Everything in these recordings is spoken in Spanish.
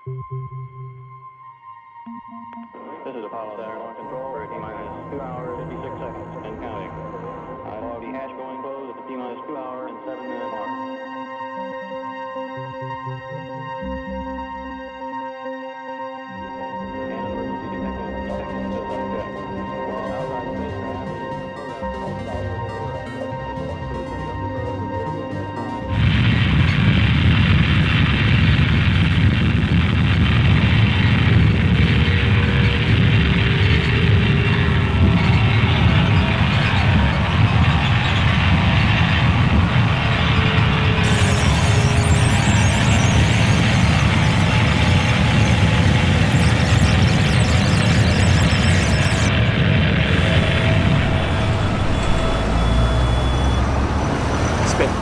This is Apollo Center, launch control for T-minus 2 hours, 56 seconds, and counting. Log hash going close at the T-minus 2 hour and 7-minute mark. And emergency detected seconds to subject. While outside spacecraft, the program travels southward over Earth. This will include the Dusty Bird, which is moving at time. Espera.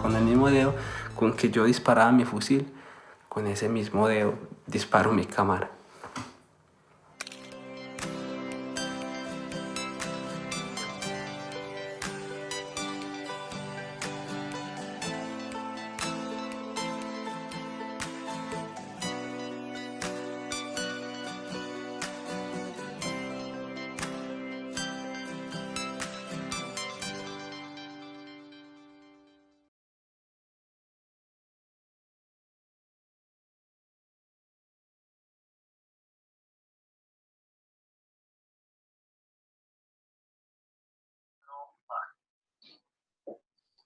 Con el mismo dedo con que yo disparaba mi fusil, con ese mismo dedo disparo mi cámara.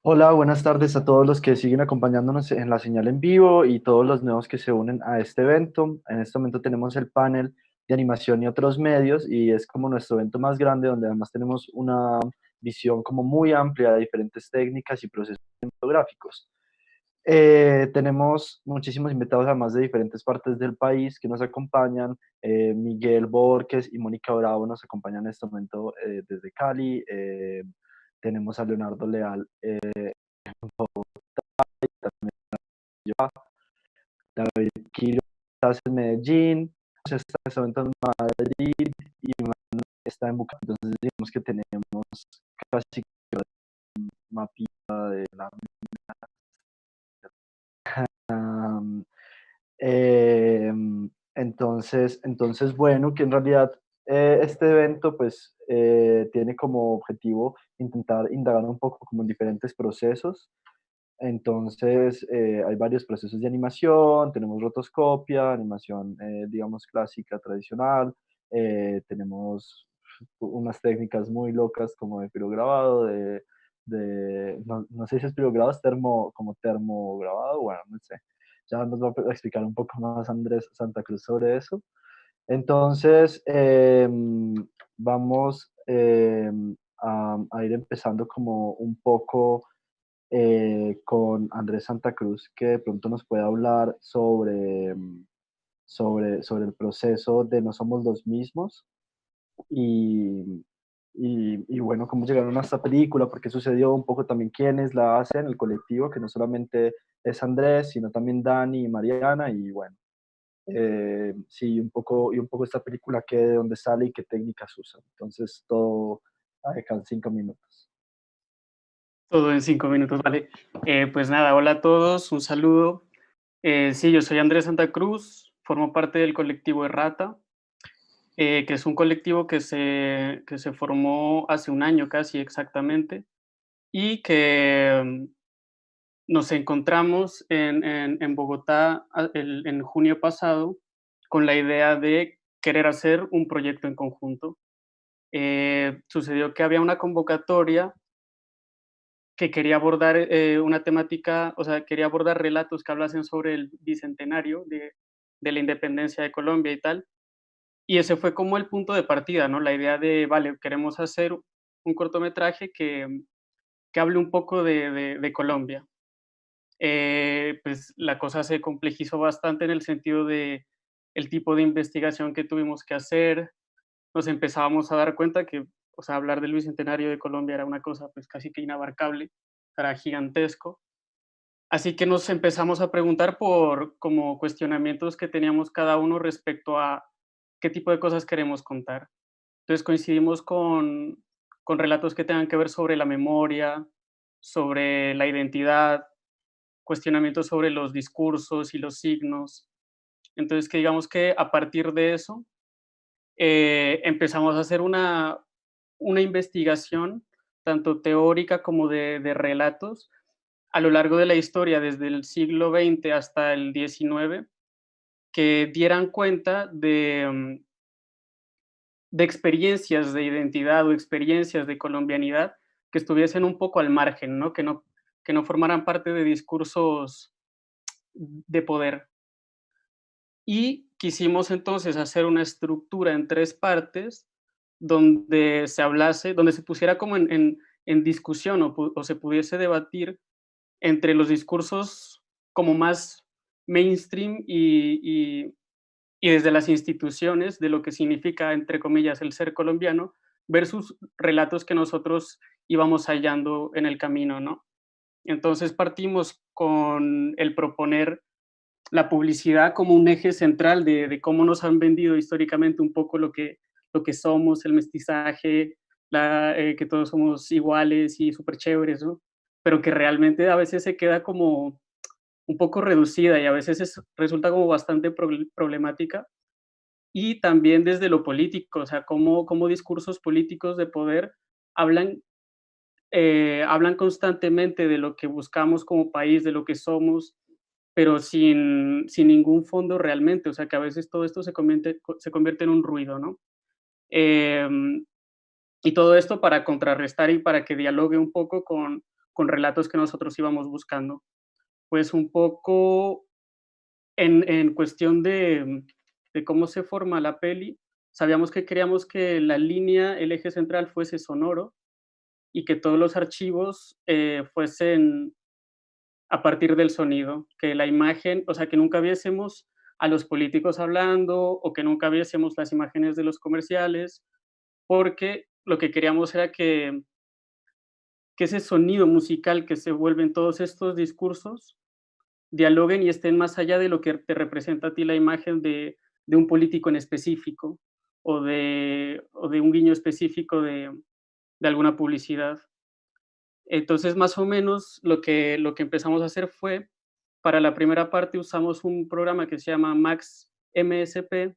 Hola, buenas tardes a todos los que siguen acompañándonos en la señal en vivo y todos los nuevos que se unen a este evento. En este momento tenemos el panel de animación y otros medios y es como nuestro evento más grande donde además tenemos una visión como muy amplia de diferentes técnicas y procesos cinematográficos. Tenemos muchísimos invitados además de diferentes partes del país que nos acompañan. Miguel Borges y Mónica Bravo nos acompañan en este momento desde Cali. Tenemos a Leonardo Leal David Quiro está en Medellín, José está en este momento en Madrid y Manuel está en Bucaramanga. Entonces digamos que tenemos casi un mapita de la um, eh, entonces, bueno, que en realidad este evento pues tiene como objetivo intentar indagar un poco como en diferentes procesos. Entonces, hay varios procesos de animación, tenemos rotoscopia, animación, digamos, clásica, tradicional, tenemos unas técnicas muy locas como de pirograbado, no sé si es pirograbado, es como termograbado, bueno, no sé. Ya nos va a explicar un poco más Andrés Santa Cruz sobre eso. Entonces, vamos a ir empezando como un poco con Andrés Santa Cruz, que de pronto nos puede hablar sobre el proceso de No Somos los Mismos y, y bueno, cómo llegaron a esta película, por qué sucedió, un poco también quiénes la hacen, el colectivo, que no solamente es Andrés, sino también Dani y Mariana, y bueno, sí, y un poco esta película, que de dónde sale y qué técnicas usan. Entonces, todo acá en 5 minutos. Todo en 5 minutos, vale. Pues nada, hola a todos, un saludo. Sí, yo soy Andrés Santa Cruz, formo parte del colectivo Errata, que es un colectivo que se formó hace un año casi exactamente y que nos encontramos en Bogotá en junio pasado con la idea de querer hacer un proyecto en conjunto. Sucedió que había una convocatoria que quería abordar una temática, o sea, quería abordar relatos que hablasen sobre el bicentenario de la independencia de Colombia y tal. Y ese fue como el punto de partida, ¿no? La idea de, vale, queremos hacer un cortometraje que hable un poco de Colombia. pues la cosa se complejizó bastante en el sentido de el tipo de investigación que tuvimos que hacer. Nos empezábamos a dar cuenta que, o sea, hablar del Bicentenario de Colombia era una cosa pues casi que inabarcable, era gigantesco. Así que nos empezamos a preguntar por como cuestionamientos que teníamos cada uno respecto a qué tipo de cosas queremos contar. Entonces coincidimos con relatos que tengan que ver sobre la memoria, sobre la identidad, cuestionamientos sobre los discursos y los signos. Entonces, que digamos que a partir de eso empezamos a hacer una investigación, tanto teórica como de relatos, a lo largo de la historia, desde el siglo XX hasta el XIX, que dieran cuenta de experiencias de identidad o experiencias de colombianidad que estuviesen un poco al margen, ¿no? Que no formaran parte de discursos de poder. Y quisimos entonces hacer una estructura en 3 partes donde se hablase, donde se pusiera como en discusión o se pudiese debatir entre los discursos como más mainstream y desde las instituciones de lo que significa, entre comillas, el ser colombiano, versus relatos que nosotros íbamos hallando en el camino, ¿no? Entonces partimos con el proponer la publicidad como un eje central de cómo nos han vendido históricamente un poco lo que somos, el mestizaje, que todos somos iguales y súper chéveres, ¿no? Pero que realmente a veces se queda como un poco reducida y a veces resulta como bastante problemática. Y también desde lo político, o sea, cómo discursos políticos de poder hablan, hablan constantemente de lo que buscamos como país, de lo que somos, pero sin ningún fondo realmente, o sea, que a veces todo esto se convierte en un ruido, ¿no? Em, y todo esto para contrarrestar y para que dialogue un poco con relatos que nosotros íbamos buscando. Pues un poco en cuestión de cómo se forma la peli, sabíamos que queríamos que la línea, el eje central fuese sonoro y que todos los archivos fuesen a partir del sonido, que la imagen, o sea, que nunca viésemos a los políticos hablando o que nunca viésemos las imágenes de los comerciales, porque lo que queríamos era que ese sonido musical que se vuelve en todos estos discursos dialoguen y estén más allá de lo que te representa a ti la imagen de un político en específico o de un guiño específico de alguna publicidad. Entonces, más o menos lo que empezamos a hacer fue, para la primera parte usamos un programa que se llama Max MSP,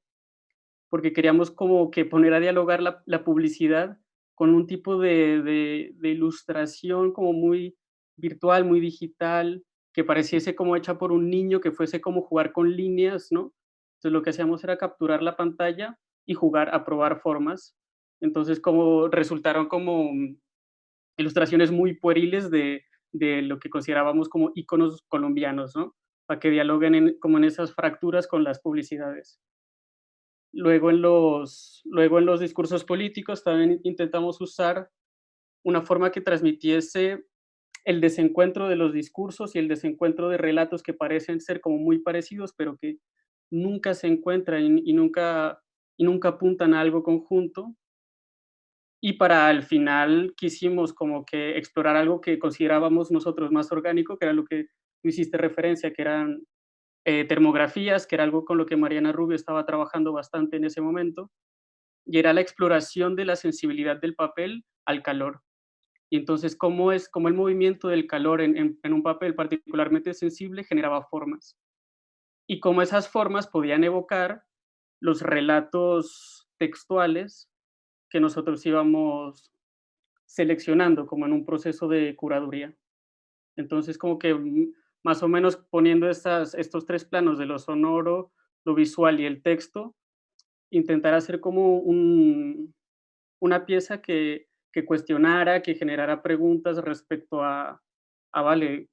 porque queríamos como que poner a dialogar la publicidad con un tipo de ilustración como muy virtual, muy digital, que pareciese como hecha por un niño, que fuese como jugar con líneas, ¿no? Entonces lo que hacíamos era capturar la pantalla y jugar a probar formas. Entonces como resultaron como ilustraciones muy pueriles de lo que considerábamos como iconos colombianos, ¿no? Para que dialoguen como en esas fracturas con las publicidades. Luego en los discursos políticos también intentamos usar una forma que transmitiese el desencuentro de los discursos y el desencuentro de relatos que parecen ser como muy parecidos, pero que nunca se encuentran y nunca apuntan a algo conjunto. Y para al final quisimos como que explorar algo que considerábamos nosotros más orgánico, que era lo que tú hiciste referencia, que eran termografías, que era algo con lo que Mariana Rubio estaba trabajando bastante en ese momento, y era la exploración de la sensibilidad del papel al calor. Y entonces, cómo el movimiento del calor en un papel particularmente sensible generaba formas. Y cómo esas formas podían evocar los relatos textuales que nosotros íbamos seleccionando como en un proceso de curaduría. Entonces, como que más o menos poniendo estos 3 planos de lo sonoro, lo visual y el texto, intentar hacer como una pieza que cuestionara, que generara preguntas respecto vale,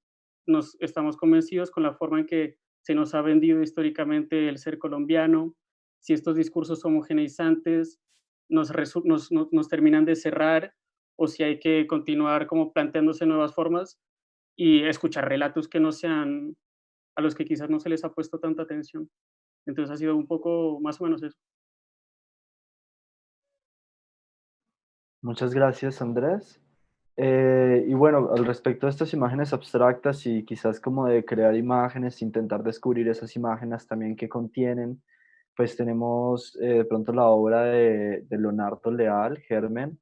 nos estamos convencidos con la forma en que se nos ha vendido históricamente el ser colombiano, si estos discursos homogeneizantes nos terminan de cerrar o si hay que continuar como planteándose nuevas formas y escuchar relatos que no sean, a los que quizás no se les ha puesto tanta atención. Entonces ha sido un poco más o menos eso. Muchas gracias, Andrés. Y bueno, al respecto de estas imágenes abstractas y quizás como de crear imágenes, intentar descubrir esas imágenes también que contienen, pues tenemos de pronto la obra de Leonardo Leal, Germen,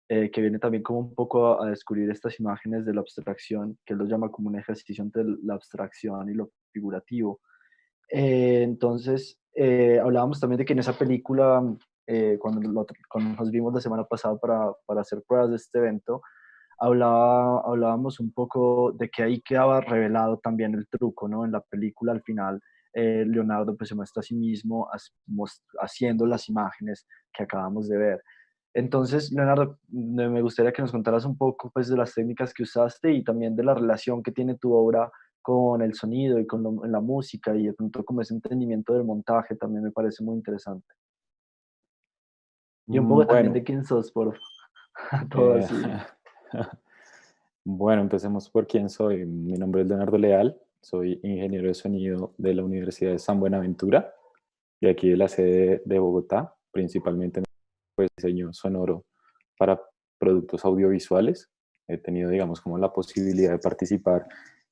que viene también como un poco a descubrir estas imágenes de la abstracción, que él lo llama como un ejercicio entre la abstracción y lo figurativo. Entonces, hablábamos también de que en esa película, cuando nos vimos la semana pasada para hacer pruebas de este evento, hablábamos un poco de que ahí quedaba revelado también el truco, ¿no? En la película al final, Leonardo pues se muestra a sí mismo haciendo las imágenes que acabamos de ver. Entonces, Leonardo, me gustaría que nos contaras un poco pues de las técnicas que usaste y también de la relación que tiene tu obra con el sonido y con la música y de pronto como ese entendimiento del montaje también me parece muy interesante. Y un poco también Bueno, de quién sos, por todo eh, así. bueno, empecemos por quién soy. Mi nombre es Leonardo Leal, soy ingeniero de sonido de la Universidad de San Buenaventura, de aquí de la sede de Bogotá, principalmente pues diseño sonoro para productos audiovisuales. He tenido, digamos, como la posibilidad de participar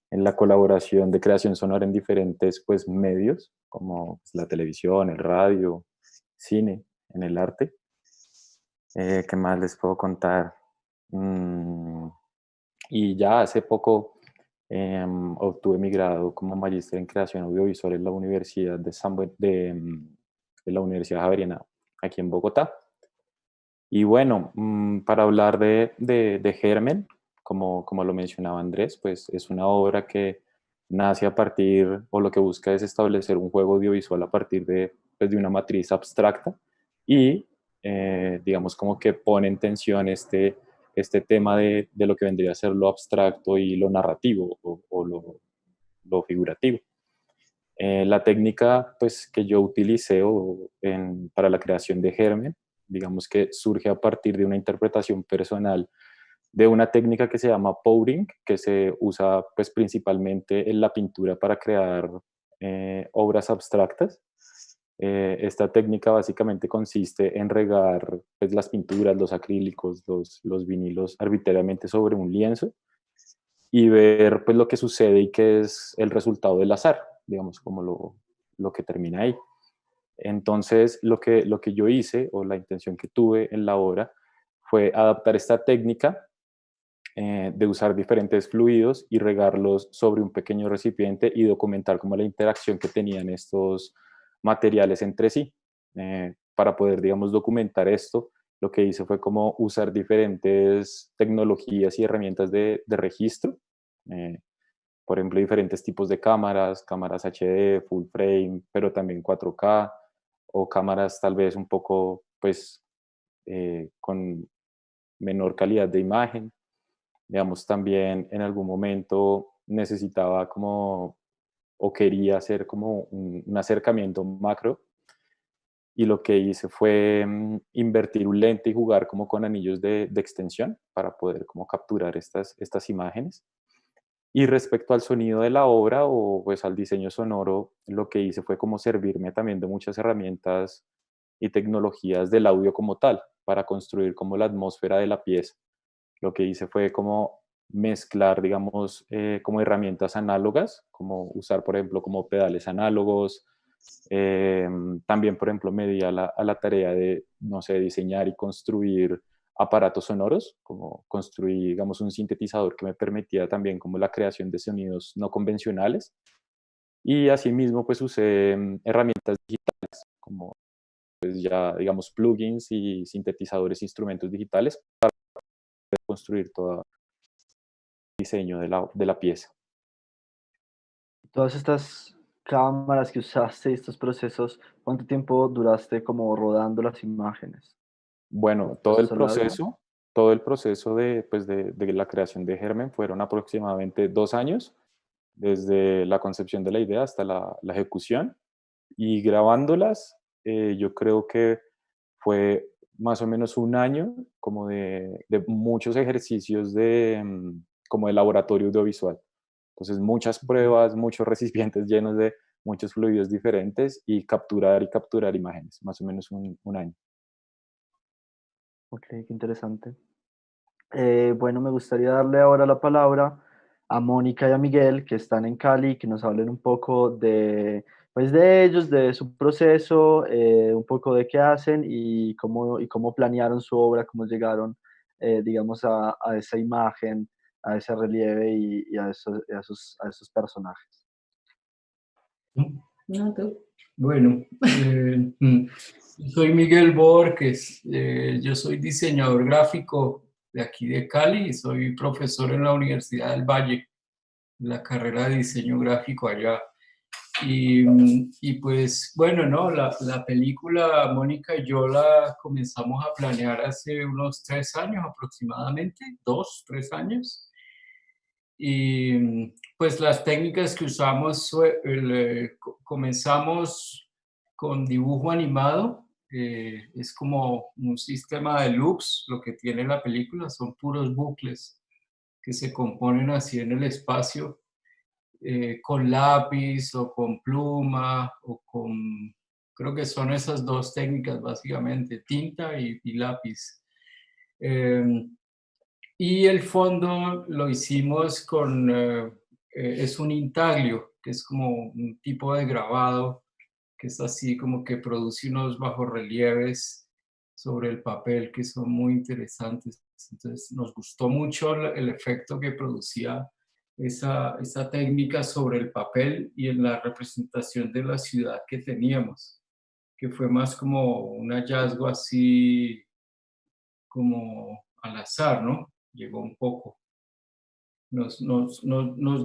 en la colaboración de creación sonora en diferentes pues medios, como pues, la televisión, el radio, cine, en el arte. ¿Qué más les puedo contar? Mm, y ya hace poco obtuve mi grado como magíster en creación audiovisual en la Universidad de la Universidad Javeriana, aquí en Bogotá. Y bueno, para hablar de Germen, como lo mencionaba Andrés, pues es una obra que nace a partir, o lo que busca es establecer un juego audiovisual a partir de, pues, de una matriz abstracta y, digamos, como que pone en tensión este tema de lo que vendría a ser lo abstracto y lo narrativo o lo figurativo. La técnica pues, que yo utilicé para la creación de Germen, digamos que surge a partir de una interpretación personal de una técnica que se llama pouring, que se usa pues, principalmente en la pintura para crear obras abstractas. Esta técnica básicamente consiste en regar pues, las pinturas, los acrílicos, los vinilos arbitrariamente sobre un lienzo y ver pues, lo que sucede y qué es el resultado del azar, digamos, como lo que termina ahí. Entonces, lo que yo hice, o la intención que tuve en la obra, fue adaptar esta técnica de usar diferentes fluidos y regarlos sobre un pequeño recipiente y documentar como la interacción que tenían estos materiales entre sí. Para poder, digamos, documentar esto, lo que hice fue como usar diferentes tecnologías y herramientas de registro. eh, por ejemplo, diferentes tipos de cámaras, cámaras HD, full frame, pero también 4K, o cámaras tal vez un poco, pues, con menor calidad de imagen. Digamos, también en algún momento necesitaba como, o quería hacer como un acercamiento macro, y lo que hice fue invertir un lente y jugar como con anillos de extensión para poder como capturar estas imágenes. Y respecto al sonido de la obra o pues al diseño sonoro, lo que hice fue como servirme también de muchas herramientas y tecnologías del audio como tal, para construir como la atmósfera de la pieza. Lo que hice fue como mezclar, digamos, como herramientas análogas, como usar, por ejemplo, como pedales análogos. También, por ejemplo, me di a la tarea de, no sé, diseñar y construir aparatos sonoros, como construir, digamos, un sintetizador que me permitía también como la creación de sonidos no convencionales. Y asimismo, pues usé herramientas digitales, como pues ya, digamos, plugins y sintetizadores, instrumentos digitales para construir todo el diseño de la pieza. Todas estas cámaras que usaste y estos procesos, ¿cuánto tiempo duraste como rodando las imágenes? ¿Un Bueno, todo el proceso largo? proceso, todo el proceso de la creación de Germen fueron aproximadamente 2 años, desde la concepción de la idea hasta la ejecución. Y grabándolas, yo creo que fue más o menos un año como de muchos ejercicios como de laboratorio audiovisual. Entonces muchas pruebas, muchos recipientes llenos de muchos fluidos diferentes y capturar imágenes, más o menos un año. Ok, qué interesante. Bueno, me gustaría darle ahora la palabra a Mónica y a Miguel, que están en Cali, que nos hablen un poco de, pues de ellos, de su proceso, un poco de qué hacen y cómo planearon su obra, cómo llegaron, digamos, a esa imagen, a ese relieve y a esos personajes. No, tú. Bueno, soy Miguel Borges, yo soy diseñador gráfico de aquí de Cali y soy profesor en la Universidad del Valle, en la carrera de diseño gráfico allá. Y pues bueno, ¿no? La película Mónica y yo la comenzamos a planear hace unos 3 años aproximadamente, 2, 3 años. Y pues las técnicas que usamos, comenzamos con dibujo animado, es como un sistema de loops, lo que tiene la película, son puros bucles que se componen así en el espacio, con lápiz o con pluma o con, creo que son esas dos técnicas básicamente, tinta y lápiz. Y el fondo lo hicimos con, es un intaglio, que es como un tipo de grabado, que es así como que produce unos bajorrelieves sobre el papel que son muy interesantes. Entonces nos gustó mucho el efecto que producía esa técnica sobre el papel y en la representación de la ciudad que teníamos, que fue más como un hallazgo así como al azar, ¿no? Llegó un poco. Nos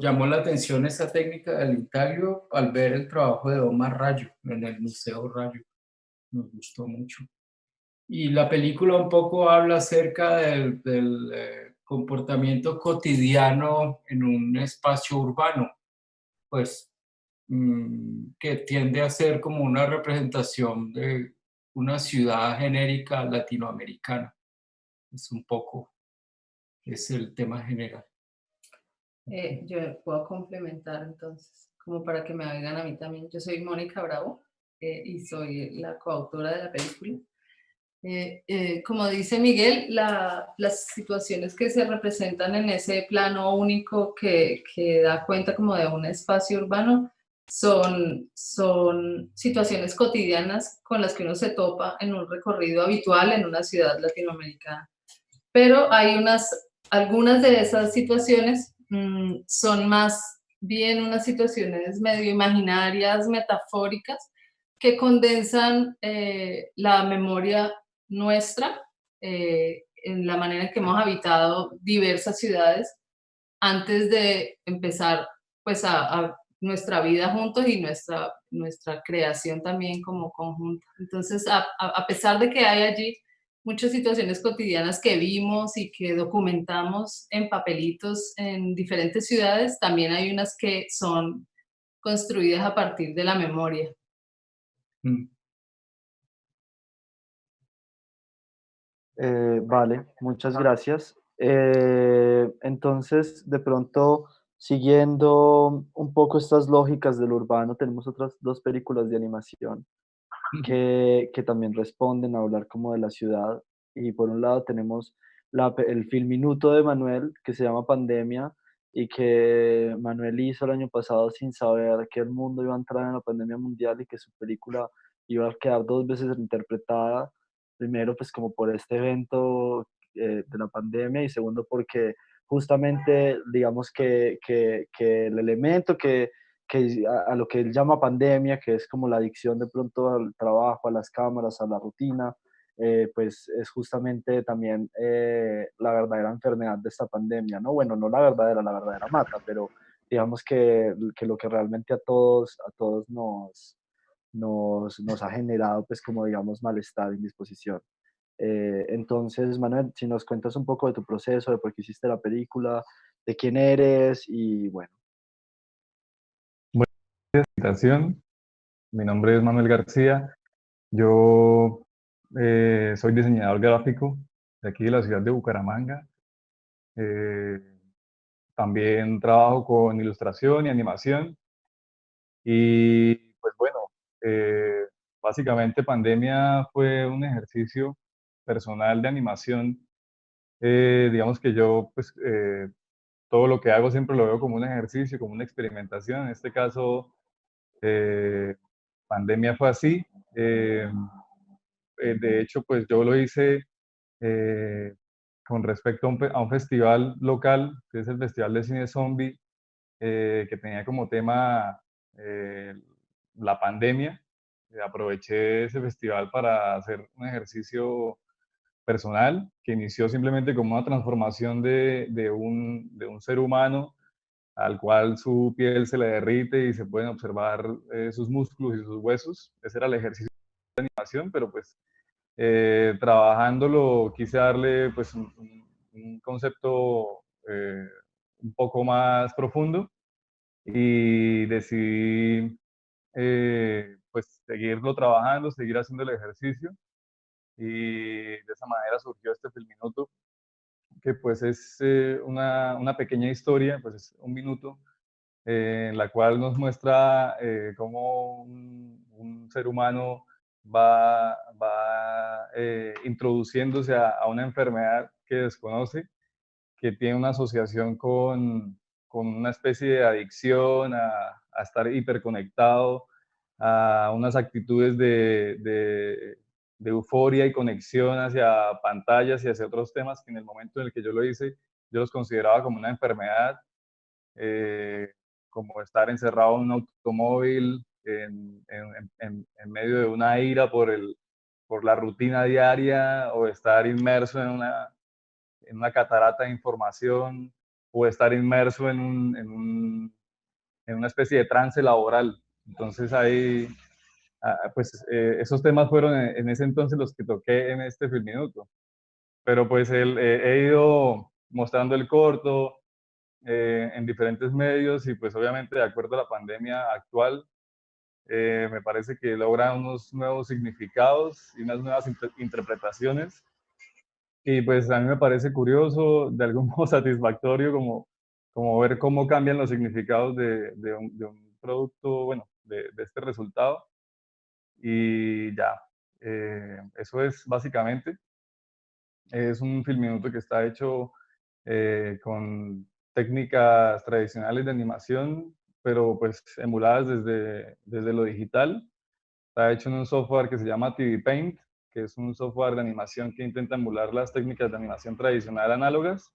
llamó la atención esa técnica del intaglio al ver el trabajo de Omar Rayo en el Museo Rayo. Nos gustó mucho. Y la película un poco habla acerca del comportamiento cotidiano en un espacio urbano, pues que tiende a ser como una representación de una ciudad genérica latinoamericana. Es un poco, es el tema general. Yo puedo complementar entonces, como para que me oigan a mí también. Yo soy Mónica Bravo y soy la coautora de la película. Como dice Miguel, las situaciones que se representan en ese plano único que da cuenta como de un espacio urbano son situaciones cotidianas con las que uno se topa en un recorrido habitual en una ciudad latinoamericana. Pero hay algunas de esas situaciones son más bien unas situaciones medio imaginarias, metafóricas, que condensan la memoria nuestra en la manera en que hemos habitado diversas ciudades antes de empezar pues a nuestra vida juntos y nuestra creación también como conjunta. Entonces, a pesar de que hay allí muchas situaciones cotidianas que vimos y que documentamos en papelitos en diferentes ciudades, también hay unas que son construidas a partir de la memoria. Vale, muchas gracias. Entonces, de pronto, siguiendo un poco estas lógicas del urbano, tenemos otras dos películas de animación que también responden a hablar como de la ciudad. Y por un lado tenemos el film Minuto de Manuel, que se llama Pandemia, y que Manuel hizo el año pasado sin saber que el mundo iba a entrar en la pandemia mundial y que su película iba a quedar dos veces interpretada. Primero, pues como por este evento de la pandemia y segundo porque justamente digamos que el elemento que a lo que él llama pandemia, que es como la adicción de pronto al trabajo, a las cámaras, a la rutina, pues es justamente también la verdadera enfermedad de esta pandemia, ¿no? Bueno, no la verdadera mata, pero digamos que lo que realmente a todos nos ha generado, pues como digamos, malestar, indisposición. Entonces, Manuel, si nos cuentas un poco de tu proceso, de por qué hiciste la película, de quién eres y bueno. Invitación. Mi nombre es Manuel García. Yo soy diseñador gráfico de aquí de la ciudad de Bucaramanga. también trabajo con ilustración y animación. Y pues bueno, básicamente pandemia fue un ejercicio personal de animación. Digamos que yo, pues, todo lo que hago siempre lo veo como un ejercicio, como una experimentación. En este caso, pandemia fue así. Eh, de hecho, pues yo lo hice eh, con respecto a a un festival local, que es el Festival de Cine Zombie, que tenía como tema eh, la pandemia. Aproveché ese festival para hacer un ejercicio personal que inició simplemente como una transformación de un ser humano al cual su piel se le derrite y se pueden observar sus músculos y sus huesos. Ese era el ejercicio de animación, pero pues trabajándolo quise darle pues un concepto un poco más profundo y decidí pues seguirlo trabajando, seguir haciendo el ejercicio y de esa manera surgió este Filminuto, que pues es una pequeña historia, pues es un minuto, en la cual nos muestra cómo un ser humano va introduciéndose a una enfermedad que desconoce, que tiene una asociación con una especie de adicción a estar hiperconectado, a unas actitudes de euforia y conexión hacia pantallas y hacia otros temas que en el momento en el que yo lo hice, yo los consideraba como una enfermedad, eh, como estar encerrado en un automóvil en medio de una ira por la rutina diaria, o estar inmerso en una catarata de información, o estar inmerso en una especie de trance laboral. Entonces ahí, pues esos temas fueron en ese entonces los que toqué en este Filminuto. Pero pues he ido mostrando el corto en diferentes medios y pues obviamente de acuerdo a la pandemia actual, me parece que logra unos nuevos significados y unas nuevas interpretaciones. Y pues a mí me parece curioso, de algún modo satisfactorio, como ver cómo cambian los significados de un producto, bueno, de este resultado. Y ya, eso es básicamente. Es un Filminuto que está hecho con técnicas tradicionales de animación, pero pues emuladas desde lo digital. Está hecho en un software que se llama TV Paint, que es un software de animación que intenta emular las técnicas de animación tradicional análogas.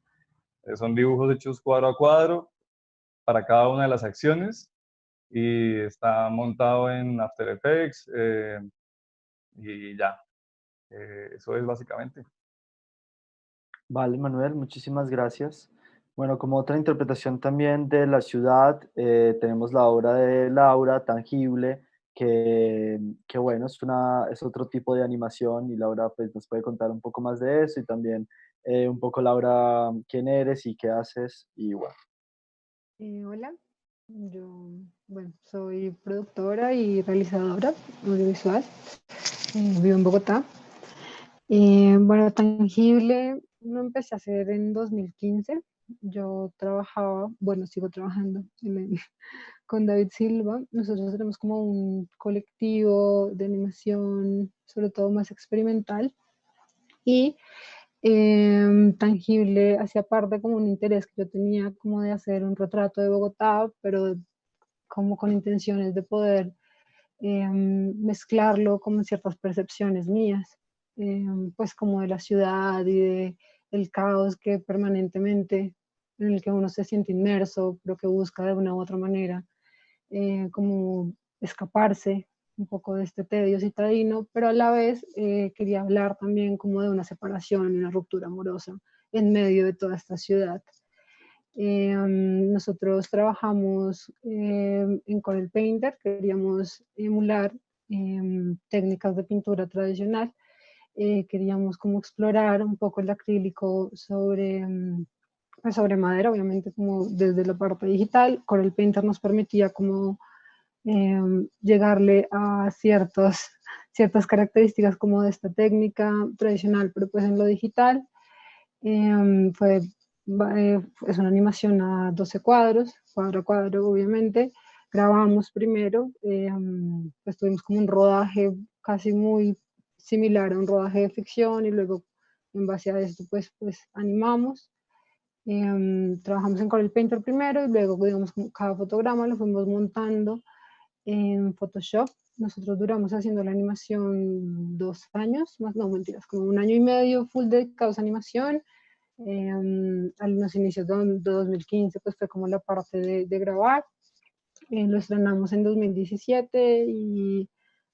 Son dibujos hechos cuadro a cuadro para cada una de las acciones y está montado en After Effects y ya. Eso es básicamente. Vale, Manuel, muchísimas gracias. Bueno, como otra interpretación también de la ciudad, tenemos la obra de Laura, Tangible, que bueno, es otro tipo de animación y Laura pues, nos puede contar un poco más de eso y también un poco, Laura, quién eres y qué haces y bueno. Hola, yo, bueno, soy productora y realizadora audiovisual, vivo en Bogotá. Bueno, Tangible lo empecé a hacer en 2015. Yo trabajaba, bueno, sigo trabajando con David Silva. Nosotros tenemos como un colectivo de animación, sobre todo más experimental, y Tangible hacía parte como un interés que yo tenía como de hacer un retrato de Bogotá, pero como con intenciones de poder mezclarlo como ciertas percepciones mías, pues como de la ciudad y de el caos que permanentemente en el que uno se siente inmerso, pero que busca de una u otra manera como escaparse un poco de este tedio citadino, pero a la vez quería hablar también como de una separación y una ruptura amorosa en medio de toda esta ciudad. Nosotros trabajamos en Corel Painter, queríamos emular técnicas de pintura tradicional, queríamos como explorar un poco el acrílico pues sobre madera, obviamente como desde la parte digital. Corel Painter nos permitía como llegarle a ciertas características como de esta técnica tradicional, pero pues en lo digital. Fue es una animación a 12 cuadros, cuadro a cuadro, obviamente. Grabamos primero, pues tuvimos como un rodaje casi muy similar a un rodaje de ficción y luego en base a esto pues animamos. Trabajamos en Corel Painter primero y luego, digamos, cada fotograma lo fuimos montando en Photoshop. Nosotros duramos haciendo la animación 2 años, más no mentiras, como 1 año y medio full dedicados a animación. A los inicios de 2015 pues fue como la parte de grabar. Lo estrenamos en 2017 y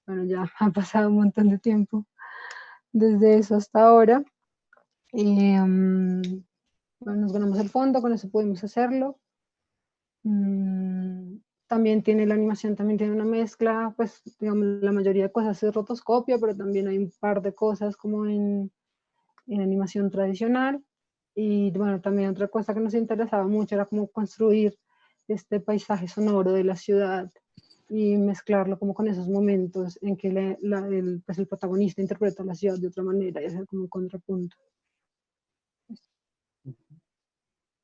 bueno, ya ha pasado un montón de tiempo desde eso hasta ahora. Bueno, nos ganamos el fondo, con eso pudimos hacerlo. También tiene la animación, también tiene una mezcla, pues digamos, la mayoría de cosas es rotoscopio, pero también hay un par de cosas como en animación tradicional. Y bueno, también otra cosa que nos interesaba mucho era como construir este paisaje sonoro de la ciudad y mezclarlo como con esos momentos en que pues el protagonista interpreta la ciudad de otra manera y hacer como un contrapunto.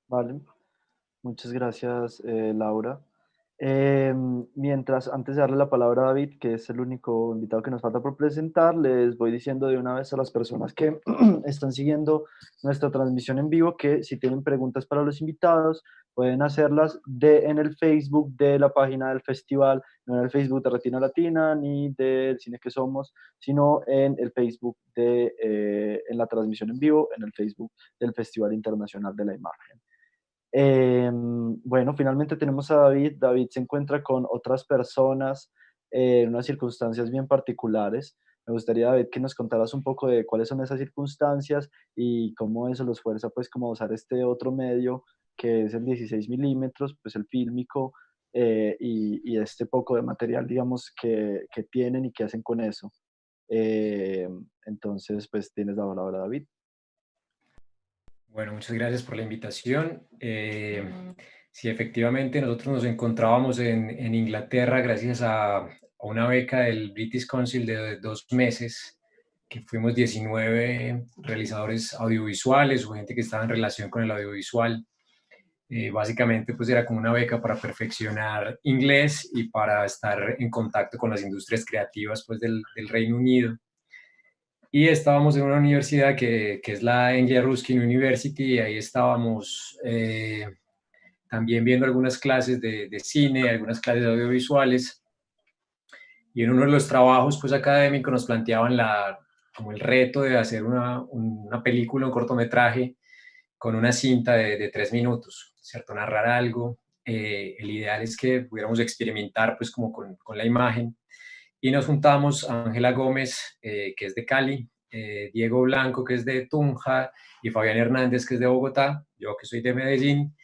Vale, muchas gracias, Laura. Mientras, antes de darle la palabra a David, que es el único invitado que nos falta por presentar, les voy diciendo de una vez a las personas que están siguiendo nuestra transmisión en vivo que si tienen preguntas para los invitados, pueden hacerlas en el Facebook de la página del festival, no en el Facebook de Retina Latina ni del Cine que Somos, sino en el Facebook en la transmisión en vivo, en el Facebook del Festival Internacional de la Imagen. Bueno, finalmente tenemos a David. David se encuentra con otras personas en unas circunstancias bien particulares. Me gustaría, David, que nos contaras un poco de cuáles son esas circunstancias y cómo eso los fuerza, pues, como a usar este otro medio que es el 16 milímetros, pues el fílmico, y este poco de material, digamos, que tienen y que hacen con eso. Entonces, pues, tienes la palabra, David. Bueno, muchas gracias por la invitación. Sí, efectivamente, nosotros nos encontrábamos en Inglaterra gracias a una beca del British Council de 2 meses, que fuimos 19 realizadores audiovisuales o gente que estaba en relación con el audiovisual. Básicamente, pues era como una beca para perfeccionar inglés y para estar en contacto con las industrias creativas, pues, del Reino Unido. Y estábamos en una universidad que es la Anglia Ruskin University, y ahí estábamos también viendo algunas clases de cine, algunas clases audiovisuales, y en uno de los trabajos pues académicos nos planteaban como el reto de hacer una película, un cortometraje con una cinta de 3 minutos, ¿cierto? Narrar algo. El ideal es que pudiéramos experimentar pues como con la imagen, y nos juntamos a Ángela Gómez, que es de Cali, Diego Blanco, que es de Tunja, y Fabián Hernández, que es de Bogotá, yo que soy de Medellín,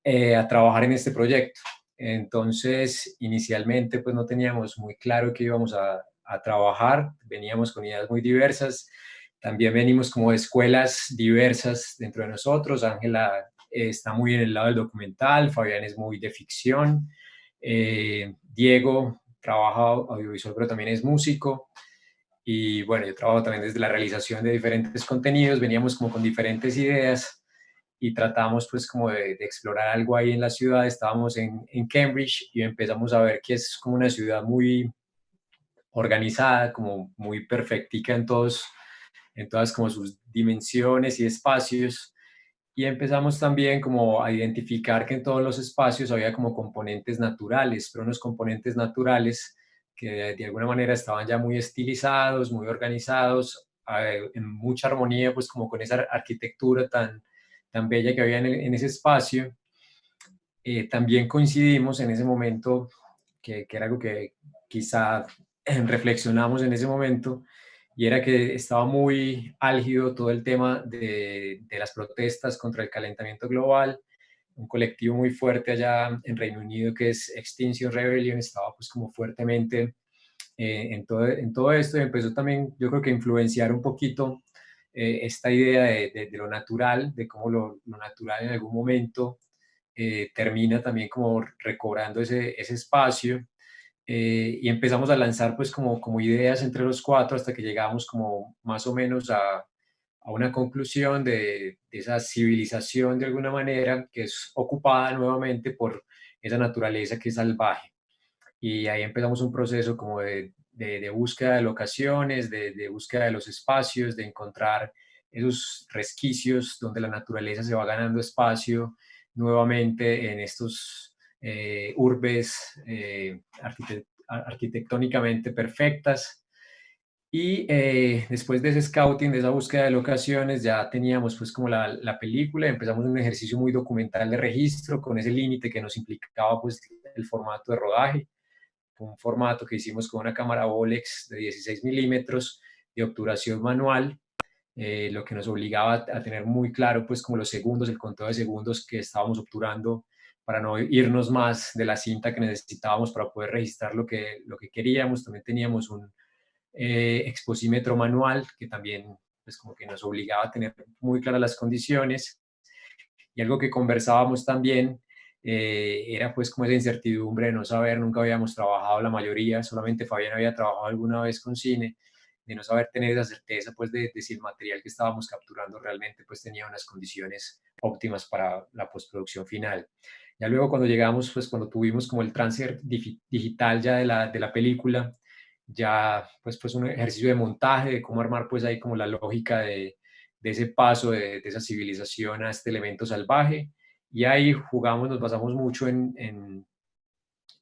a trabajar en este proyecto. Entonces, inicialmente, pues no teníamos muy claro qué íbamos a trabajar, veníamos con ideas muy diversas, también venimos como de escuelas diversas dentro de nosotros. Ángela está muy en el lado del documental, Fabián es muy de ficción, Diego trabaja audiovisual, pero también es músico. Y bueno, yo trabajo también desde la realización de diferentes contenidos, veníamos como con diferentes ideas y tratamos pues como de explorar algo ahí en la ciudad. Estábamos en Cambridge y empezamos a ver que es como una ciudad muy organizada, como muy perfectica en todas como sus dimensiones y espacios. Y empezamos también como a identificar que en todos los espacios había como componentes naturales, pero unos componentes naturales que de alguna manera estaban ya muy estilizados, muy organizados, en mucha armonía pues como con esa arquitectura tan bella que había en ese espacio. También coincidimos en ese momento, que era algo que quizá reflexionamos en ese momento, y era que estaba muy álgido todo el tema de las protestas contra el calentamiento global. Un colectivo muy fuerte allá en Reino Unido que es Extinction Rebellion estaba pues como fuertemente en todo esto, y empezó también, yo creo que a influenciar un poquito esta idea de lo natural, de cómo lo natural en algún momento termina también como recobrando ese espacio. Y empezamos a lanzar pues como ideas entre los cuatro hasta que llegamos como más o menos a una conclusión de esa civilización de alguna manera que es ocupada nuevamente por esa naturaleza que es salvaje. Y ahí empezamos un proceso como de búsqueda de locaciones, de búsqueda de los espacios, de encontrar esos resquicios donde la naturaleza se va ganando espacio nuevamente en estos urbes arquitectónicamente perfectas. Y después de ese scouting, de esa búsqueda de locaciones, ya teníamos pues como la película, empezamos un ejercicio muy documental de registro con ese límite que nos implicaba pues el formato de rodaje, un formato que hicimos con una cámara Bolex de 16 milímetros de obturación manual, lo que nos obligaba a tener muy claro pues como los segundos, el conteo de segundos que estábamos obturando para no irnos más de la cinta que necesitábamos para poder registrar lo que queríamos. También teníamos un exposímetro manual que también pues como que nos obligaba a tener muy claras las condiciones. Y algo que conversábamos también era pues como esa incertidumbre de no saber, nunca habíamos trabajado la mayoría, solamente Fabián había trabajado alguna vez con cine, de no saber tener esa certeza pues de si el material que estábamos capturando realmente pues tenía unas condiciones óptimas para la postproducción final. Ya luego cuando llegamos, pues cuando tuvimos como el transfer digital ya de la película, ya pues un ejercicio de montaje, de cómo armar pues ahí como la lógica de ese paso de esa civilización a este elemento salvaje. Y ahí jugamos, nos basamos mucho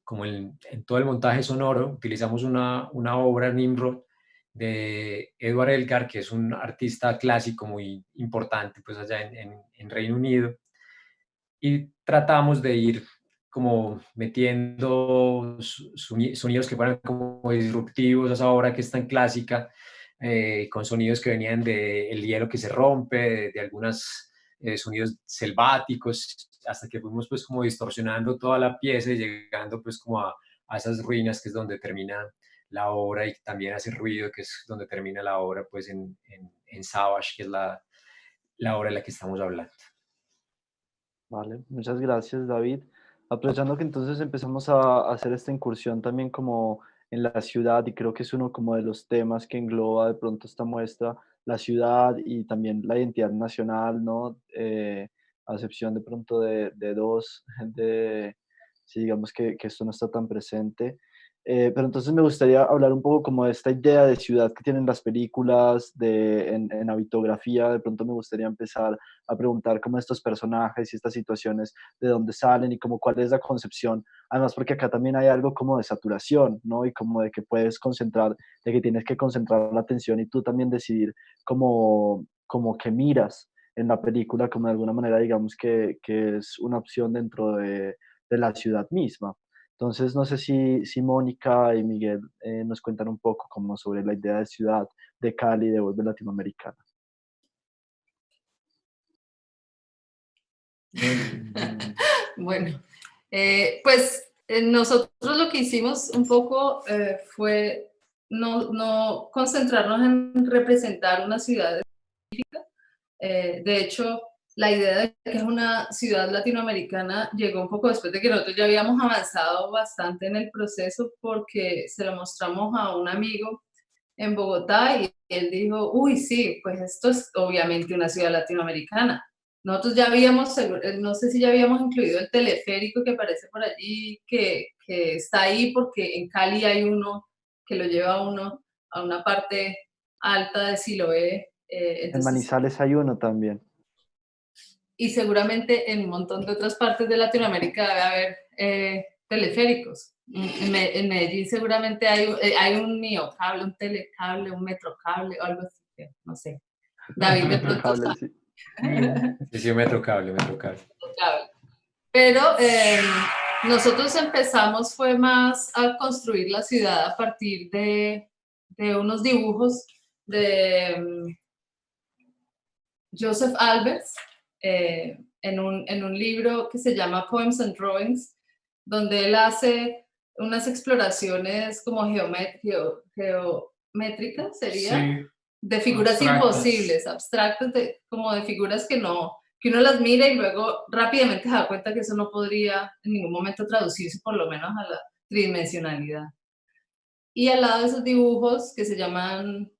como en todo el montaje sonoro. Utilizamos una obra, Nimrod, de Edward Elgar, que es un artista clásico muy importante pues allá en Reino Unido. Y tratamos de ir como metiendo sonidos que fueran como disruptivos a esa obra que es tan clásica, con sonidos que venían del hielo que se rompe, de algunos sonidos selváticos, hasta que fuimos pues como distorsionando toda la pieza y llegando pues como a esas ruinas que es donde termina la obra, y también hace ruido que es donde termina la obra pues en Savage, que es la obra de la que estamos hablando. Vale, muchas gracias, David. Aprovechando que entonces empezamos a hacer esta incursión también como en la ciudad, y creo que es uno como de los temas que engloba de pronto esta muestra, la ciudad y también la identidad nacional, ¿no? A excepción de pronto de dos, de, si digamos que esto no está tan presente. Pero entonces me gustaría hablar un poco como de esta idea de ciudad que tienen las películas, en habitografía. De pronto me gustaría empezar a preguntar cómo estos personajes y estas situaciones, de dónde salen y como cuál es la concepción. Además, porque acá también hay algo como de saturación, ¿no? Y como de que puedes concentrar, de que tienes que concentrar la atención y tú también decidir como que miras en la película, como de alguna manera digamos que es una opción dentro de la ciudad misma. Entonces, no sé si Mónica y Miguel nos cuentan un poco como sobre la idea de ciudad de Cali, de Vuelve Latinoamericana. Bueno, pues nosotros lo que hicimos un poco fue no concentrarnos en representar una ciudad específica. De hecho, la idea de que es una ciudad latinoamericana llegó un poco después de que nosotros ya habíamos avanzado bastante en el proceso, porque se lo mostramos a un amigo en Bogotá y él dijo, uy, sí, pues esto es obviamente una ciudad latinoamericana. Nosotros ya habíamos, no sé si ya habíamos incluido el teleférico que aparece por allí, que está ahí porque en Cali hay uno que lo lleva a uno a una parte alta de Siloé. En Manizales hay uno también. Y seguramente en un montón de otras partes de Latinoamérica debe haber teleféricos. En Medellín seguramente hay un neocable, un telecable, un metrocable o algo así, no sé. David de pronto Cable, sí. Sí, metrocable. Pero nosotros empezamos fue más a construir la ciudad a partir de unos dibujos de Joseph Albers, en un libro que se llama Poems and Drawings, donde él hace unas exploraciones como geométricas, sería, Sí, de figuras abstractas. imposibles, abstractas, como de figuras que uno las mira y luego rápidamente se da cuenta que eso no podría en ningún momento traducirse por lo menos a la tridimensionalidad. Y al lado de esos dibujos que se llaman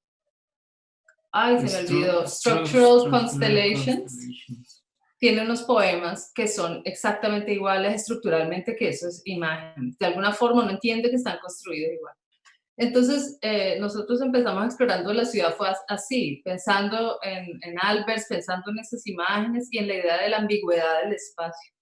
ay, se me olvidó, Structural Constellations. Tiene unos poemas que son exactamente iguales estructuralmente, que eso es imagen. De alguna forma uno entiende que están construidos igual. Entonces, nosotros empezamos explorando la ciudad, fue así, pensando en Albers, pensando en esas imágenes y en la idea de la ambigüedad del espacio.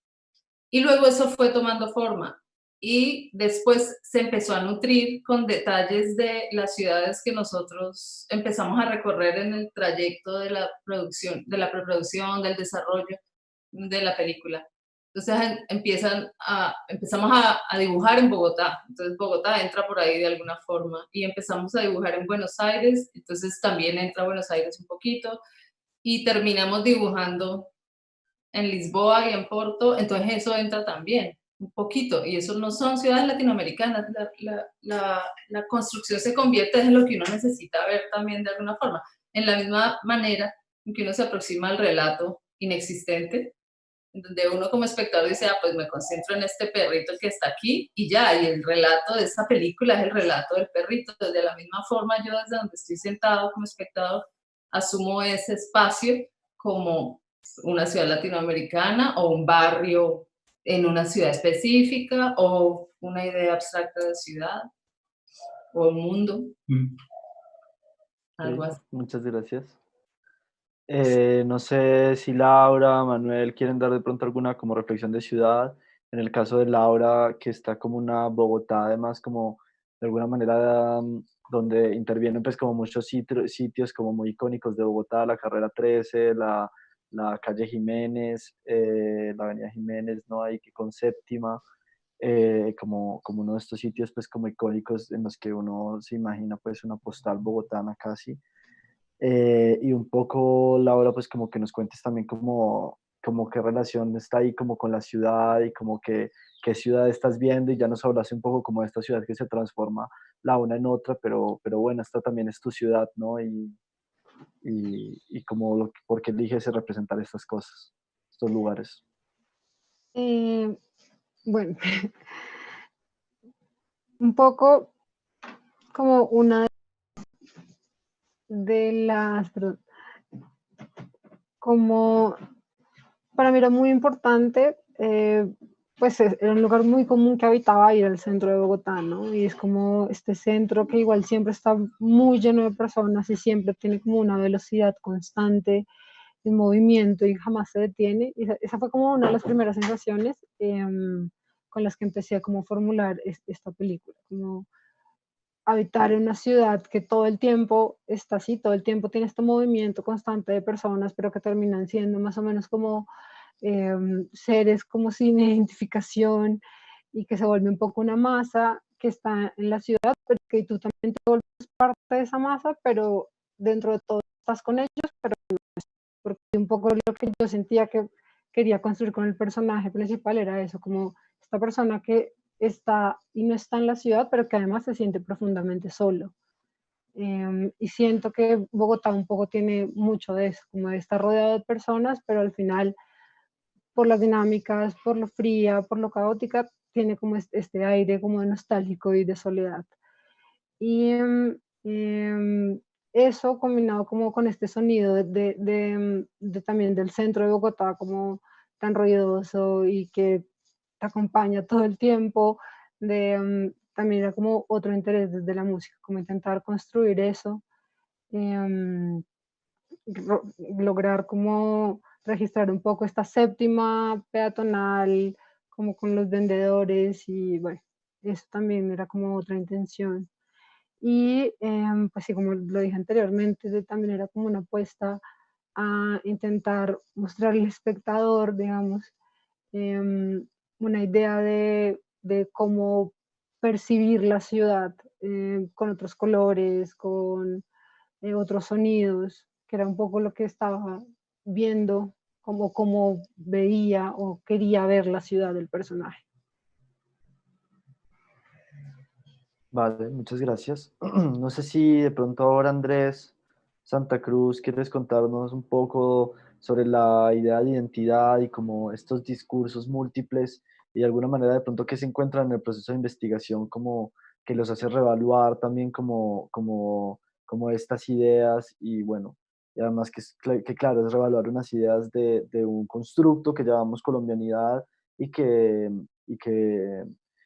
Y luego eso fue tomando forma. Y después se empezó a nutrir con detalles de las ciudades que nosotros empezamos a recorrer en el trayecto de la producción, de la preproducción, del desarrollo de la película. Entonces empezamos a dibujar en Bogotá. Entonces Bogotá entra por ahí de alguna forma y empezamos a dibujar en Buenos Aires. Entonces también entra Buenos Aires un poquito y terminamos dibujando en Lisboa y en Porto. Entonces eso entra también un poquito. Y eso no son ciudades latinoamericanas. La construcción se convierte en lo que uno necesita ver también de alguna forma. En la misma manera en que uno se aproxima al relato inexistente, donde uno como espectador dice, pues me concentro en este perrito que está aquí y ya, y el relato de esta película es el relato del perrito. De la misma forma, yo desde donde estoy sentado como espectador, asumo ese espacio como una ciudad latinoamericana o un barrio en una ciudad específica o una idea abstracta de ciudad o un mundo. Algo así. Muchas gracias. No sé si Laura, Manuel quieren dar de pronto alguna como reflexión de ciudad. En el caso de Laura, que está como una Bogotá, además como de alguna manera donde intervienen pues como muchos sitios como muy icónicos de Bogotá, la Carrera 13, la calle Jiménez, la Avenida Jiménez, ¿no? Hay que con Séptima, como uno de estos sitios pues como icónicos en los que uno se imagina pues una postal bogotana casi. Y un poco, Laura, pues como que nos cuentes también como qué relación está ahí como con la ciudad y como que qué ciudad estás viendo, y ya nos hablaste un poco como de esta ciudad que se transforma la una en otra, pero bueno, esta también es tu ciudad, ¿no? Y como por qué eliges representar estas cosas, estos lugares. Bueno, un poco como una de las, como para mí era muy importante, pues era un lugar muy común que habitaba ir al centro de Bogotá, ¿no? Y es como este centro que igual siempre está muy lleno de personas y siempre tiene como una velocidad constante en movimiento y jamás se detiene. Y esa fue como una de las primeras sensaciones con las que empecé a como formular esta película, como habitar en una ciudad que todo el tiempo está así, todo el tiempo tiene este movimiento constante de personas, pero que terminan siendo más o menos como seres como sin identificación y que se vuelve un poco una masa que está en la ciudad, pero que tú también te vuelves parte de esa masa, pero dentro de todo estás con ellos, pero no es, porque un poco lo que yo sentía que quería construir con el personaje principal era eso, como esta persona que está y no está en la ciudad, pero que además se siente profundamente solo. Y siento que Bogotá un poco tiene mucho de eso, como de estar rodeado de personas, pero al final, por las dinámicas, por lo fría, por lo caótica, tiene como este aire como de nostálgico y de soledad. Y eso combinado como con este sonido también del centro de Bogotá, como tan ruidoso y que te acompaña todo el tiempo, también era como otro interés desde la música, como intentar construir eso, em, lograr como registrar un poco esta séptima peatonal, como con los vendedores y bueno, eso también era como otra intención. Y pues sí, como lo dije anteriormente, también era como una apuesta a intentar mostrar al espectador, digamos, una idea de cómo percibir la ciudad con otros colores, con otros sonidos, que era un poco lo que estaba viendo, como veía o quería ver la ciudad del personaje. Vale, muchas gracias. No sé si de pronto ahora Andrés Santa Cruz quieres contarnos un poco sobre la idea de identidad y como estos discursos múltiples y de alguna manera de pronto que se encuentran en el proceso de investigación como que los hace reevaluar también como estas ideas y bueno, y además que claro, es revaluar unas ideas de un constructo que llamamos colombianidad y que, y que,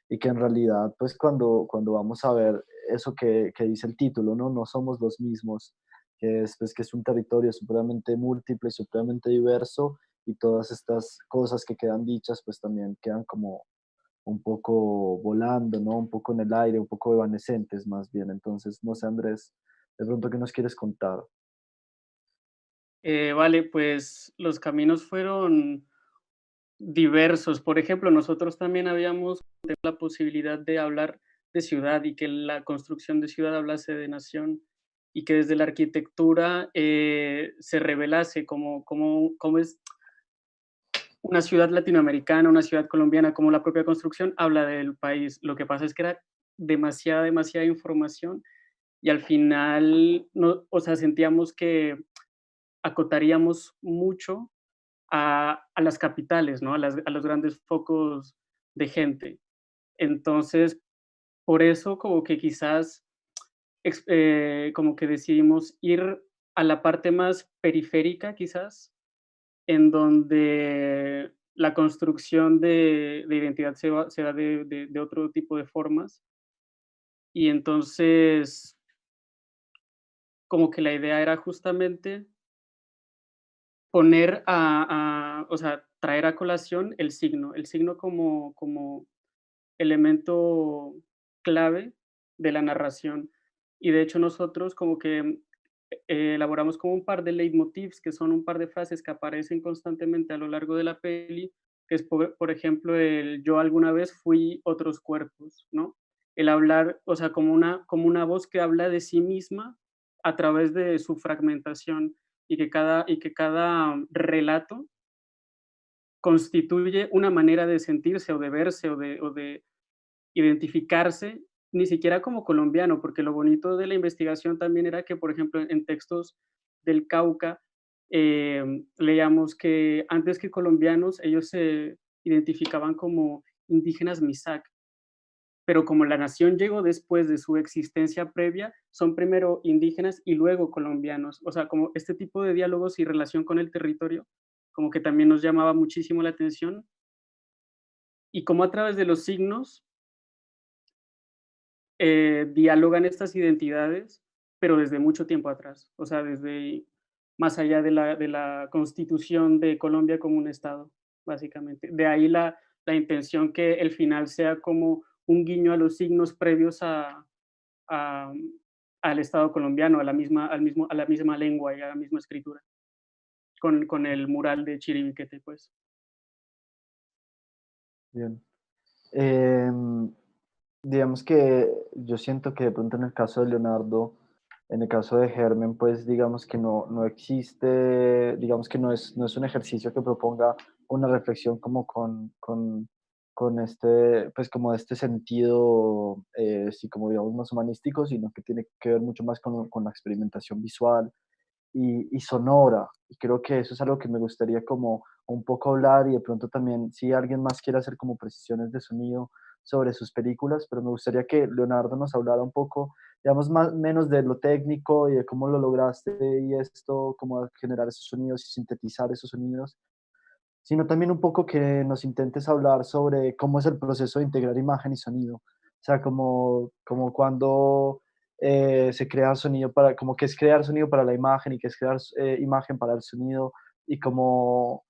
y que en realidad, pues cuando vamos a ver eso que dice el título, ¿no? No somos los mismos, que es, pues, que es un territorio supremamente múltiple, supremamente diverso, y todas estas cosas que quedan dichas, pues también quedan como un poco volando, ¿no? Un poco en el aire, un poco evanescentes más bien. Entonces, no sé, Andrés, de pronto, ¿qué nos quieres contar? Vale, pues los caminos fueron diversos. Por ejemplo, nosotros también habíamos tenido la posibilidad de hablar de ciudad y que la construcción de ciudad hablase de nación y que desde la arquitectura se revelase cómo es una ciudad latinoamericana, una ciudad colombiana, como la propia construcción habla del país. Lo que pasa es que era demasiada información y al final, no, o sea, sentíamos que acotaríamos mucho a las capitales, ¿no? A los grandes focos de gente. Entonces, por eso como que quizás como que decidimos ir a la parte más periférica, quizás, en donde la construcción de identidad se da de otro tipo de formas. Y entonces, como que la idea era justamente poner o sea, traer a colación el signo como elemento clave de la narración. Y de hecho nosotros como que elaboramos como un par de leitmotivs, que son un par de frases que aparecen constantemente a lo largo de la peli, que es, por ejemplo, el yo alguna vez fui otros cuerpos, ¿no? El hablar, o sea, como una voz que habla de sí misma a través de su fragmentación y que cada relato constituye una manera de sentirse o de verse o de identificarse, ni siquiera como colombiano, porque lo bonito de la investigación también era que, por ejemplo, en textos del Cauca, leíamos que antes que colombianos, ellos se identificaban como indígenas Misak, pero como la nación llegó después de su existencia previa, son primero indígenas y luego colombianos. O sea, como este tipo de diálogos y relación con el territorio, como que también nos llamaba muchísimo la atención, y cómo a través de los signos dialogan estas identidades, pero desde mucho tiempo atrás, o sea, desde más allá de la constitución de Colombia como un Estado, básicamente. De ahí la intención que el final sea como un guiño a los signos previos a, al Estado colombiano, a la misma lengua y a la misma escritura, con el mural de Chiribiquete, pues. Bien. Em, digamos que yo siento que de pronto en el caso de Leonardo, en el caso de Germen, pues digamos que no existe, digamos que no es un ejercicio que proponga una reflexión como con este, pues como de este sentido, sí, como digamos más humanístico, sino que tiene que ver mucho más con la experimentación visual y sonora. Y creo que eso es algo que me gustaría como un poco hablar y de pronto también si alguien más quiere hacer como precisiones de sonido sobre sus películas, pero me gustaría que Leonardo nos hablara un poco, digamos, más, menos de lo técnico y de cómo lo lograste y esto, cómo generar esos sonidos y sintetizar esos sonidos, sino también un poco que nos intentes hablar sobre cómo es el proceso de integrar imagen y sonido. O sea, como cuando se crea sonido para, como que es crear sonido para la imagen y que es crear imagen para el sonido y cómo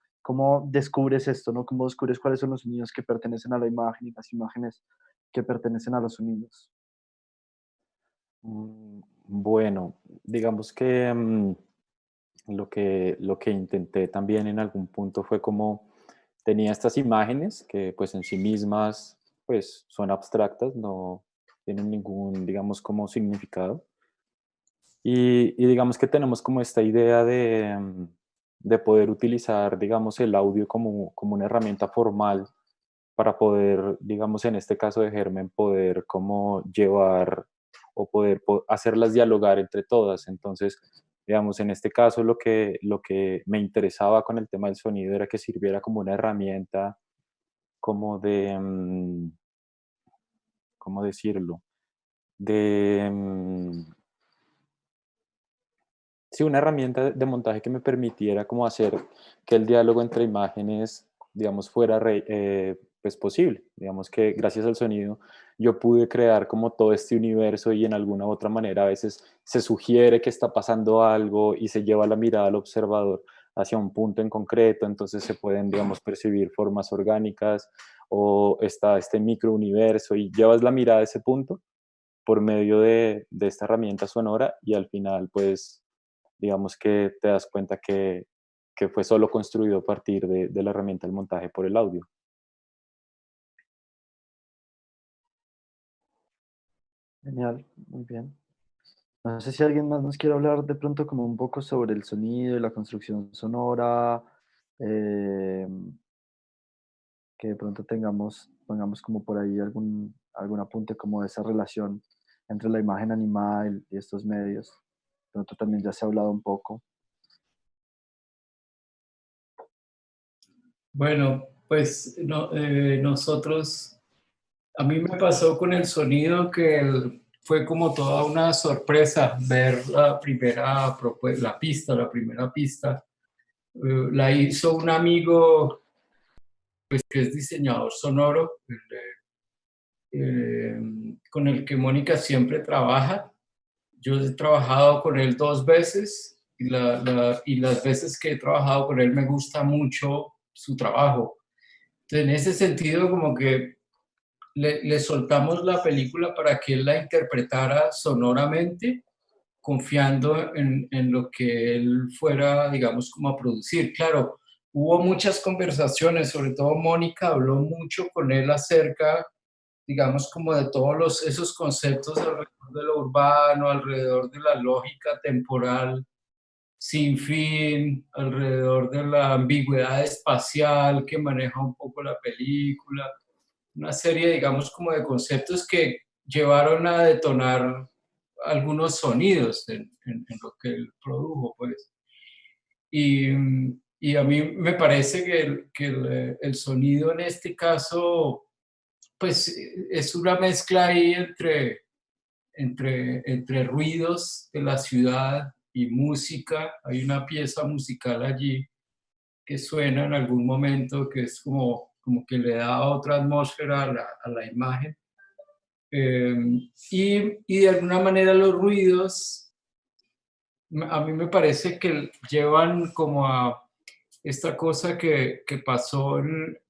descubres esto, ¿no? Cómo descubres cuáles son los sonidos que pertenecen a la imagen y las imágenes que pertenecen a los sonidos. Bueno, digamos que lo que intenté también en algún punto fue como tenía estas imágenes que pues en sí mismas pues son abstractas, no tienen ningún, digamos, como significado. Y digamos que tenemos como esta idea de poder utilizar, digamos, el audio como una herramienta formal para poder, digamos, en este caso de Germen, poder como llevar o poder hacerlas dialogar entre todas. Entonces, digamos, en este caso lo que me interesaba con el tema del sonido era que sirviera como una herramienta como de, ¿cómo decirlo? De, sí, una herramienta de montaje que me permitiera como hacer que el diálogo entre imágenes, digamos, fuera pues posible. Digamos que gracias al sonido yo pude crear como todo este universo y en alguna u otra manera a veces se sugiere que está pasando algo y se lleva la mirada al observador hacia un punto en concreto, entonces se pueden, digamos, percibir formas orgánicas o está este microuniverso y llevas la mirada a ese punto por medio de esta herramienta sonora y al final, pues, digamos que te das cuenta que fue solo construido a partir de la herramienta del montaje por el audio. Genial, muy bien. No sé si alguien más nos quiere hablar de pronto como un poco sobre el sonido y la construcción sonora, eh, que de pronto tengamos como por ahí algún apunte como de esa relación entre la imagen animada y estos medios. De pronto también ya se ha hablado un poco. Bueno, pues nosotros, a mí me pasó con el sonido que fue como toda una sorpresa ver la primera pista. La hizo un amigo pues, que es diseñador sonoro, con el que Mónica siempre trabaja. Yo he trabajado con él 2 veces y las veces que he trabajado con él me gusta mucho su trabajo. Entonces, en ese sentido, como que le soltamos la película para que él la interpretara sonoramente, confiando en lo que él fuera, digamos, como a producir. Claro, hubo muchas conversaciones, sobre todo Mónica habló mucho con él acerca, digamos, como de todos esos conceptos alrededor de lo urbano, alrededor de la lógica temporal sin fin, alrededor de la ambigüedad espacial que maneja un poco la película, una serie, digamos, como de conceptos que llevaron a detonar algunos sonidos en lo que él produjo, pues. Y, y a mí me parece que el sonido en este caso, pues, es una mezcla ahí entre ruidos de la ciudad y música. Hay una pieza musical allí que suena en algún momento que es como que le da otra atmósfera a la imagen. Y de alguna manera los ruidos, a mí me parece que llevan como a esta cosa que pasó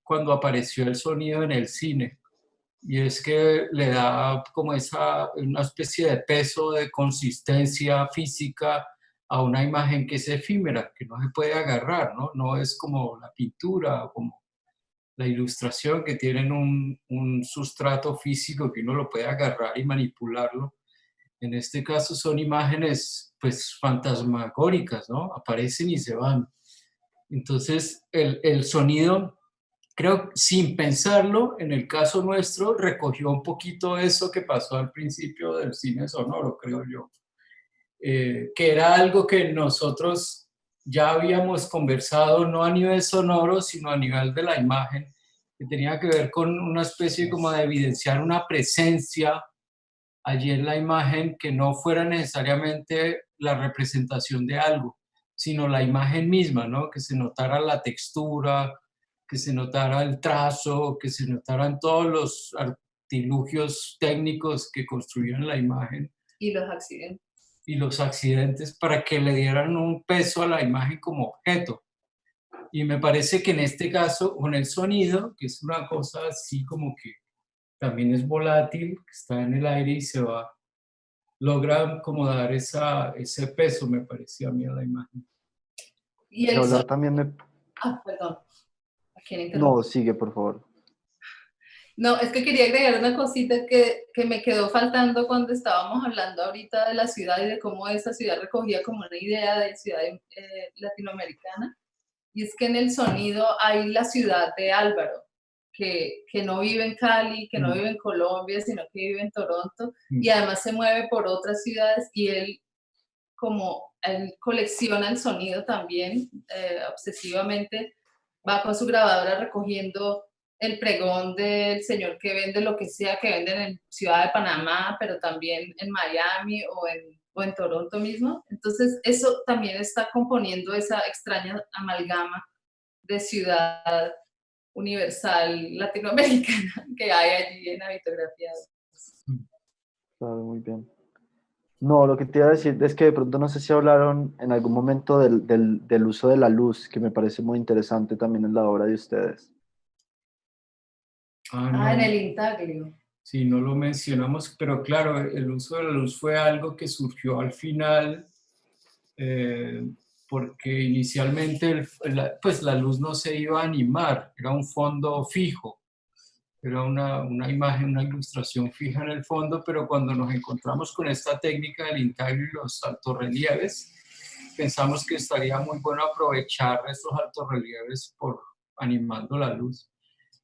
cuando apareció el sonido en el cine. Y es que le da como una especie de peso, de consistencia física a una imagen que es efímera, que no se puede agarrar, ¿no? No es como la pintura o como la ilustración que tienen un sustrato físico que uno lo puede agarrar y manipularlo. En este caso son imágenes pues fantasmagóricas, ¿no? Aparecen y se van. Entonces el sonido, creo, sin pensarlo, en el caso nuestro, recogió un poquito eso que pasó al principio del cine sonoro, creo yo. Que era algo que nosotros ya habíamos conversado, no a nivel sonoro, sino a nivel de la imagen, que tenía que ver con una especie como de evidenciar una presencia allí en la imagen que no fuera necesariamente la representación de algo, sino la imagen misma, ¿no? Que se notara la textura, que se notara el trazo, que se notaran todos los artilugios técnicos que construían la imagen. Y los accidentes. Y los accidentes para que le dieran un peso a la imagen como objeto. Y me parece que en este caso, con el sonido, que es una cosa así como que también es volátil, que está en el aire y se va, logra como dar ese peso, me parecía a mí, a la imagen. Y Y el hablar sonido. también Perdón. ¿A quién No, interrumpí? sigue, por favor. No, es que quería agregar una cosita que me quedó faltando cuando estábamos hablando ahorita de la ciudad y de cómo esa ciudad recogía como una idea de ciudad latinoamericana. Y es que en el sonido hay la ciudad de Álvaro, que no vive en Cali, que no vive en Colombia, sino que vive en Toronto, y además se mueve por otras ciudades y él colecciona el sonido también, obsesivamente, va con su grabadora recogiendo el pregón del señor que vende lo que sea, que venden en Ciudad de Panamá, pero también en Miami o en o en Toronto mismo. Entonces eso también está componiendo esa extraña amalgama de ciudad universal latinoamericana que hay allí en Habitografía. Claro, muy bien. No, lo que te iba a decir es que de pronto no sé si hablaron en algún momento del uso de la luz, que me parece muy interesante también en la obra de ustedes. Ah, en el intaglio. Sí, no lo mencionamos, pero claro, el uso de la luz fue algo que surgió al final, porque inicialmente pues la luz no se iba a animar, era un fondo fijo, era una imagen, una ilustración fija en el fondo, pero cuando nos encontramos con esta técnica del intaglio y los altorrelieves, pensamos que estaría muy bueno aprovechar estos altorrelieves por animando la luz.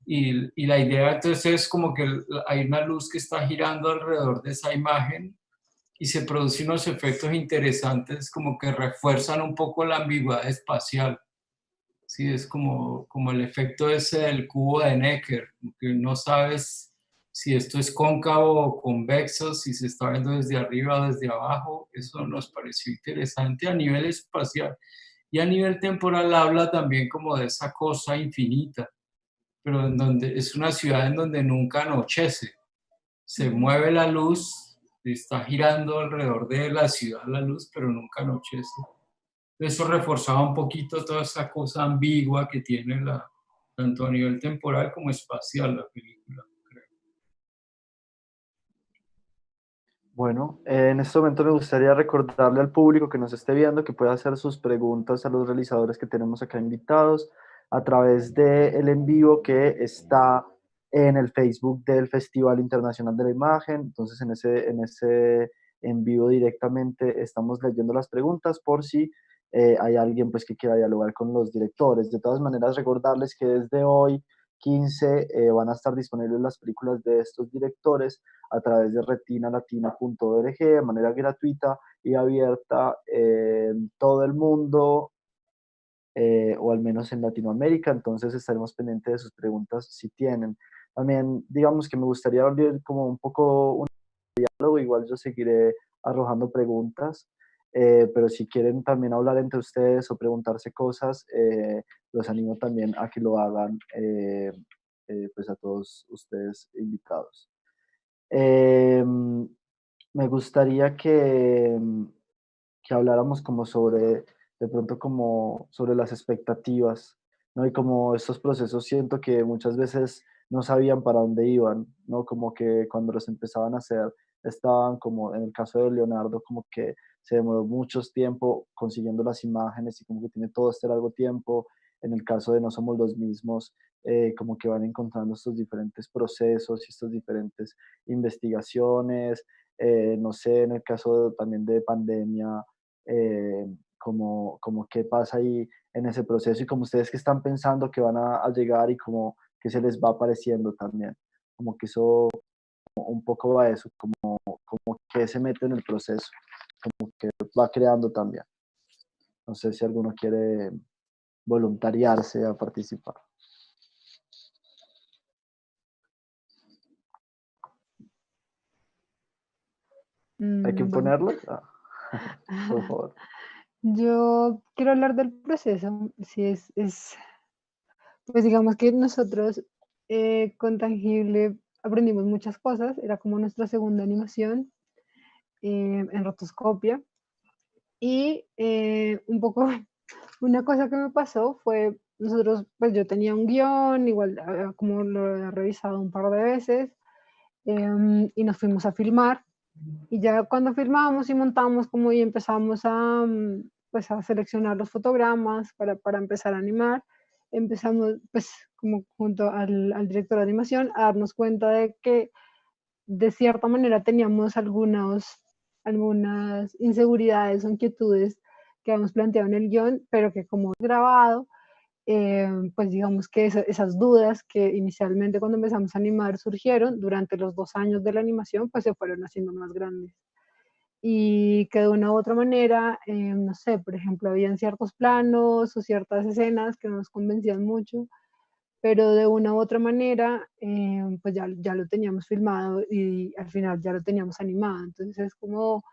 Y la idea entonces es como que hay una luz que está girando alrededor de esa imagen y se producen unos efectos interesantes como que refuerzan un poco la ambigüedad espacial. Sí, es como el efecto ese del cubo de Necker, que no sabes si esto es cóncavo o convexo, si se está viendo desde arriba o desde abajo. Eso nos pareció interesante a nivel espacial. Y a nivel temporal habla también como de esa cosa infinita, pero en donde es una ciudad en donde nunca anochece. Se mueve la luz, está girando alrededor de la ciudad la luz, pero nunca anochece. Eso reforzaba un poquito toda esa cosa ambigua que tiene tanto a nivel temporal como espacial la película, creo. Bueno, en este momento me gustaría recordarle al público que nos esté viendo que puede hacer sus preguntas a los realizadores que tenemos acá invitados a través del en vivo que está en el Facebook del Festival Internacional de la Imagen. Entonces, en ese en vivo directamente estamos leyendo las preguntas por si hay alguien pues, que quiera dialogar con los directores. De todas maneras, recordarles que desde hoy 15 van a estar disponibles las películas de estos directores a través de retinalatina.org de manera gratuita y abierta en todo el mundo, o al menos en Latinoamérica. Entonces estaremos pendientes de sus preguntas si tienen. También, digamos que me gustaría abrir como un poco un diálogo, igual yo seguiré arrojando preguntas, pero si quieren también hablar entre ustedes o preguntarse cosas, los animo también a que lo hagan, pues a todos ustedes invitados. Me gustaría que habláramos como sobre, de pronto como sobre las expectativas, ¿no? Y como estos procesos siento que muchas veces no sabían para dónde iban, ¿no? Como que cuando los empezaban a hacer, estaban como, en el caso de Leonardo, como que se demoró mucho tiempo consiguiendo las imágenes y como que tiene todo este largo tiempo. En el caso de No Somos los Mismos, como que van encontrando estos diferentes procesos y estas diferentes investigaciones. No sé, en el caso también de Pandemia, como qué pasa ahí en ese proceso y como ustedes que están pensando que van a llegar y como que se les va apareciendo también, como que eso un poco va a eso, como que se mete en el proceso, como que va creando también. No sé si alguno quiere voluntariarse a participar. ¿Hay que Bueno, ponerlo? Ah, por favor. yo quiero hablar del proceso. Si pues digamos que nosotros con Tangible aprendimos muchas cosas. Era como nuestra segunda animación en rotoscopia. Y un poco, una cosa que me pasó fue, nosotros, pues yo tenía un guión, igual como lo he revisado un par de veces, y nos fuimos a filmar. Y ya cuando filmamos y montamos como y empezamos pues a seleccionar los fotogramas para empezar a animar, empezamos pues como junto al director de animación a darnos cuenta de que de cierta manera teníamos algunas inseguridades o inquietudes que habíamos planteado en el guión, pero que como grabado, pues digamos que esas dudas que inicialmente cuando empezamos a animar surgieron durante los 2 años de la animación, pues se fueron haciendo más grandes. Y que de una u otra manera, no sé, por ejemplo, habían ciertos planos o ciertas escenas que no nos convencían mucho, pero de una u otra manera, pues ya lo teníamos filmado y al final ya lo teníamos animado. Entonces es como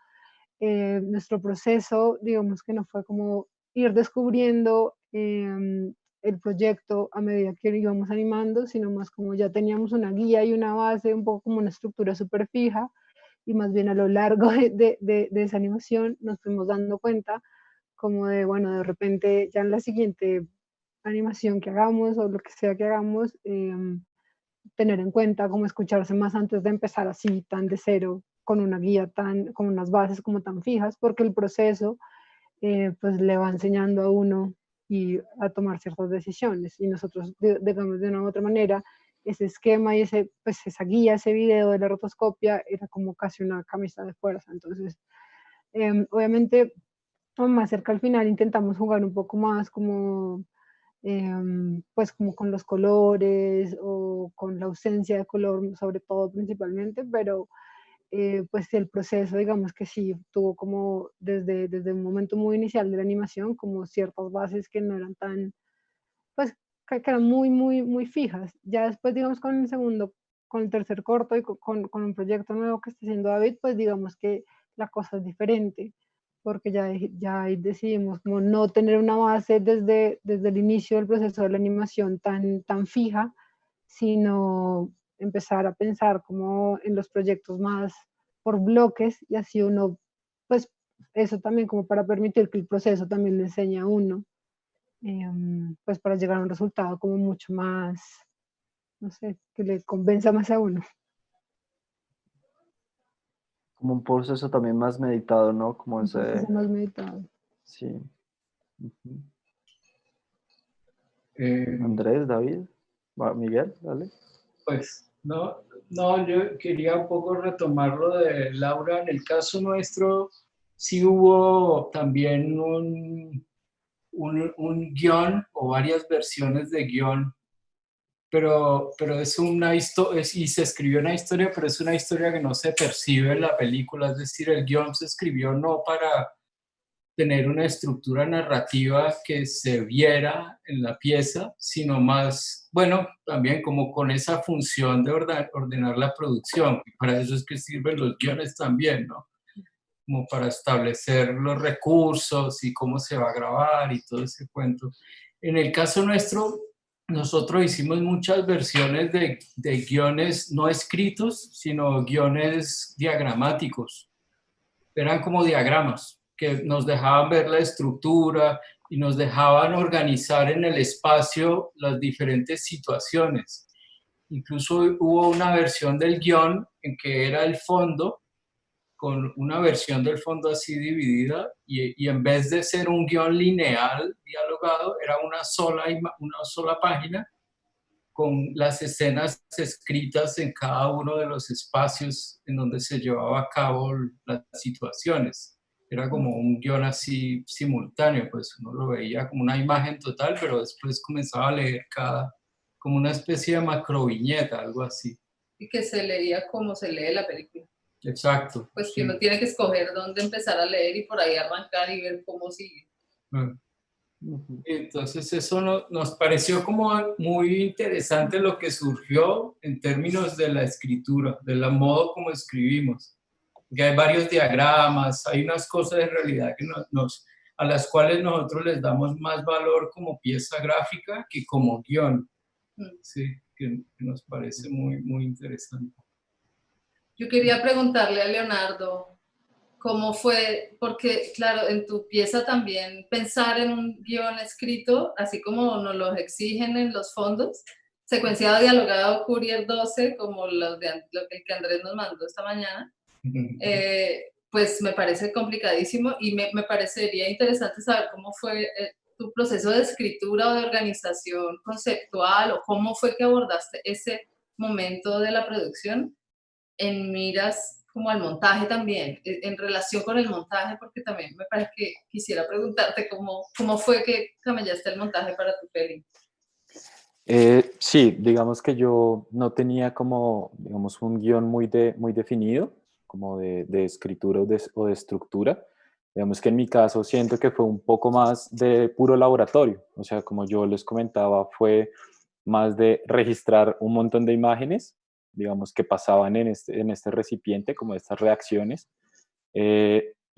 nuestro proceso, digamos que no fue como ir descubriendo el proyecto a medida que íbamos animando, sino más como ya teníamos una guía y una base, un poco como una estructura súper fija, y más bien a lo largo de esa animación nos fuimos dando cuenta como de, bueno, de repente ya en la siguiente animación que hagamos o lo que sea que hagamos, tener en cuenta cómo escucharse más antes de empezar así, tan de cero, con una guía tan, con unas bases como tan fijas, porque el proceso pues le va enseñando a uno y a tomar ciertas decisiones. Y nosotros, digamos, de una u otra manera, ese esquema y ese, pues, esa guía, ese video de la rotoscopia era como casi una camisa de fuerza. Entonces, obviamente, más cerca al final intentamos jugar un poco más como pues como con los colores o con la ausencia de color, sobre todo principalmente, pero pues el proceso, digamos que sí, tuvo como desde un momento muy inicial de la animación, como ciertas bases que no eran tan, pues que eran muy fijas. Ya después, digamos, con el segundo, con el tercer corto y con un proyecto nuevo que está haciendo David, pues digamos que la cosa es diferente, porque ya ahí decidimos como no tener una base desde el inicio del proceso de la animación tan fija, sino empezar a pensar como en los proyectos más por bloques y así uno, pues eso también como para permitir que el proceso también le enseñe a uno, pues para llegar a un resultado como mucho más, no sé, que le convenza más a uno. Como un proceso también más meditado, ¿no? Como Un ese, proceso más meditado. sí. Ujú. Eh, Andrés, David, Miguel, dale. Pues no, yo quería un poco retomar lo de Laura. En el caso nuestro, sí hubo también un guión o varias versiones de guión, pero es una historia, y se escribió una historia, pero es una historia que no se percibe en la película. Es decir, el guión se escribió no para tener una estructura narrativa que se viera en la pieza, sino más, bueno, también como con esa función de ordenar la producción. Y para eso es que sirven los guiones también, ¿no? Como para establecer los recursos y cómo se va a grabar y todo ese cuento. En el caso nuestro, nosotros hicimos muchas versiones de guiones no escritos, sino guiones diagramáticos. Eran como diagramas que nos dejaban ver la estructura y nos dejaban organizar en el espacio las diferentes situaciones. Incluso hubo una versión del guión en que era el fondo, con una versión del fondo así dividida, y en vez de ser un guión lineal dialogado, era una sola página con las escenas escritas en cada uno de los espacios en donde se llevaba a cabo las situaciones. Era como un guión así simultáneo, pues uno lo veía como una imagen total, pero después comenzaba a leer como una especie de macroviñeta, algo así. Y que se leía como se lee la película. Exacto. Pues que uno tiene que escoger dónde empezar a leer y por ahí arrancar y ver cómo sigue. Entonces eso nos pareció como muy interesante lo que surgió en términos de la escritura, del modo como escribimos. Que hay varios diagramas, hay unas cosas en realidad que a las cuales nosotros les damos más valor como pieza gráfica que como guión. Sí, que nos parece muy interesante. Yo quería preguntarle a Leonardo cómo fue, porque claro, en tu pieza también pensar en un guión escrito, así como nos lo exigen en los fondos, secuenciado, dialogado, Courier 12, como lo que Andrés nos mandó esta mañana, pues me parece complicadísimo y me parecería interesante saber cómo fue tu proceso de escritura o de organización conceptual o cómo fue que abordaste ese momento de la producción en miras como al montaje también, en relación con el montaje, porque también me parece que quisiera preguntarte cómo fue que camellaste el montaje para tu peli. Sí, digamos que yo no tenía como, digamos, un guión muy definido, como de escritura o de estructura. Digamos que en mi caso siento que fue un poco más de puro laboratorio. O sea, como yo les comentaba, fue más de registrar un montón de imágenes, digamos, que pasaban en este recipiente, como estas reacciones,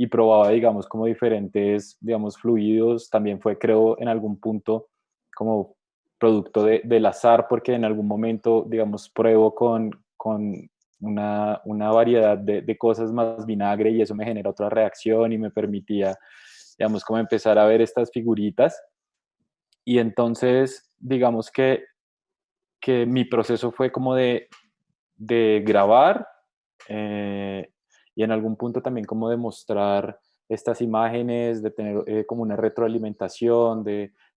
y probaba, digamos, como diferentes, digamos, fluidos. También fue, creo, en algún punto como producto del azar, porque en algún momento, digamos, pruebo con una variedad de cosas más vinagre y eso me genera otra reacción y me permitía, digamos, como empezar a ver estas figuritas. Y entonces, digamos que mi proceso fue como de grabar y en algún punto también como de mostrar estas imágenes, de tener como una retroalimentación,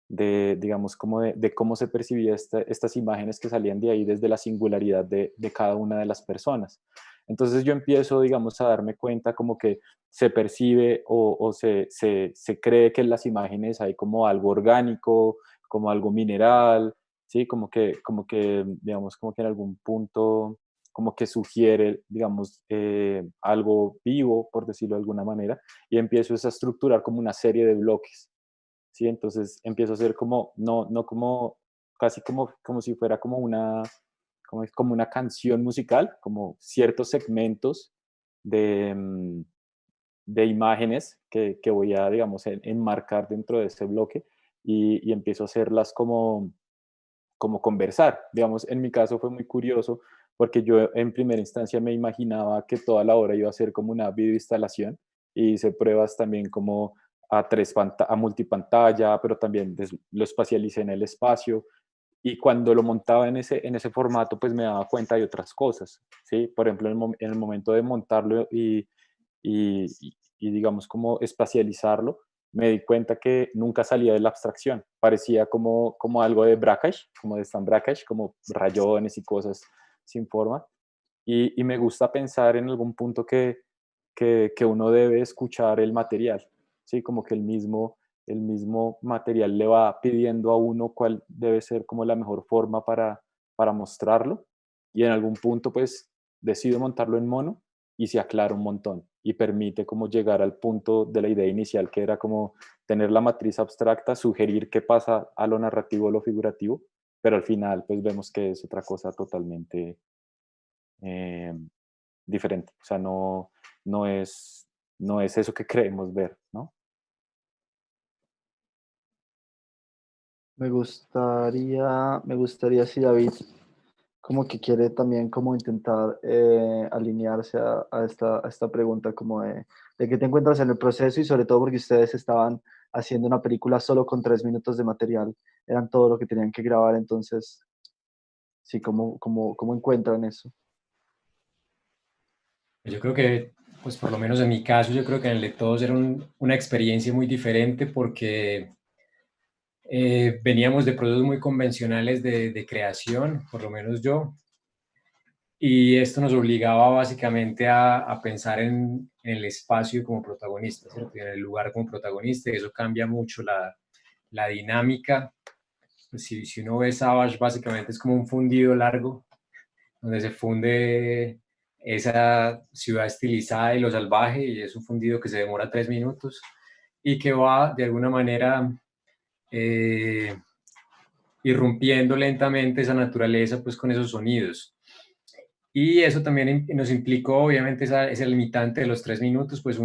digamos, como de cómo se percibía estas imágenes que salían de ahí desde la singularidad de cada una de las personas. Entonces yo empiezo, digamos, a darme cuenta como que se percibe o se cree que en las imágenes hay como algo orgánico, como algo mineral, ¿sí? Digamos, como que en algún punto como que sugiere, digamos, algo vivo, por decirlo de alguna manera, y empiezo a estructurar como una serie de bloques, ¿sí? Entonces empiezo a hacer como, no como, casi como si fuera como una canción musical, como ciertos segmentos de, de imágenes que voy a, digamos, enmarcar dentro de ese bloque y empiezo a hacerlas como conversar. Digamos, en mi caso fue muy curioso porque yo en primera instancia me imaginaba que toda la obra iba a ser como una videoinstalación y hice pruebas también como a multipantalla, pero también lo espacialicé en el espacio y cuando lo montaba en ese formato pues me daba cuenta de otras cosas, ¿sí? Por ejemplo, en el momento de montarlo y digamos como espacializarlo, me di cuenta que nunca salía de la abstracción. Parecía como algo de Brakhage, como de Stan Brakhage, como rayones y cosas sin forma. Y me gusta pensar en algún punto que uno debe escuchar el material, ¿sí? Como que el mismo material le va pidiendo a uno cuál debe ser como la mejor forma para mostrarlo. Y en algún punto, pues, decido montarlo en mono y se aclara un montón y permite como llegar al punto de la idea inicial, que era como tener la matriz abstracta, sugerir qué pasa a lo narrativo o lo figurativo, pero al final pues vemos que es otra cosa totalmente eh, diferente. O sea, no es, no es eso que creemos ver, ¿no? Me gustaría si David como que quiere también como intentar alinearse a esta pregunta como de qué te encuentras en el proceso y sobre todo porque ustedes estaban haciendo una película solo con 3 minutos de material, eran todo lo que tenían que grabar, entonces, sí, ¿cómo encuentran eso? Yo creo que, pues por lo menos en mi caso, yo creo que en el de todos era una experiencia muy diferente porque veníamos de procesos muy convencionales de creación, por lo menos yo, y esto nos obligaba básicamente a pensar en el espacio como protagonista, ¿cierto? Y en el lugar como protagonista, y eso cambia mucho la dinámica. Pues si uno ve Savage, básicamente es como un fundido largo, donde se funde esa ciudad estilizada y lo salvaje, y es un fundido que se demora 3 minutos y que va de alguna manera eh, irrumpiendo lentamente esa naturaleza pues con esos sonidos. Y eso también nos implicó, obviamente, esa limitante de los 3 minutos, pues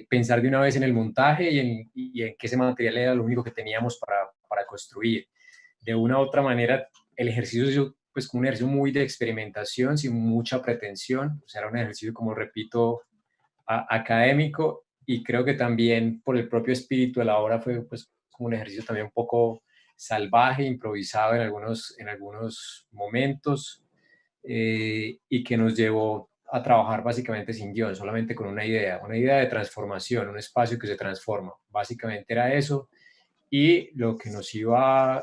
pensar de una vez en el montaje y en que ese material era lo único que teníamos para construir. De una u otra manera, el ejercicio es pues como un ejercicio muy de experimentación, sin mucha pretensión, o sea, era un ejercicio, como repito, académico, y creo que también por el propio espíritu de la obra fue pues como un ejercicio también un poco salvaje, improvisado en algunos momentos, y que nos llevó a trabajar básicamente sin guión, solamente con una idea de transformación, un espacio que se transforma. Básicamente era eso, y lo que nos iba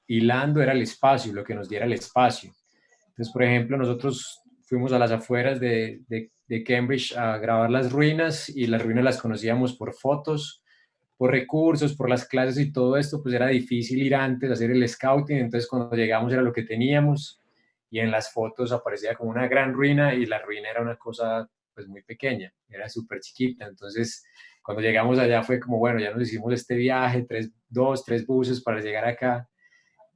hilando era el espacio, lo que nos diera el espacio. Entonces, por ejemplo, nosotros fuimos a las afueras de Cambridge a grabar las ruinas, y las ruinas las conocíamos por fotos, por recursos, por las clases y todo esto, pues era difícil ir antes a hacer el scouting, entonces cuando llegamos era lo que teníamos, y en las fotos aparecía como una gran ruina y la ruina era una cosa pues muy pequeña, era súper chiquita. Entonces cuando llegamos allá fue como, bueno, ya nos hicimos este viaje, dos, tres buses para llegar acá,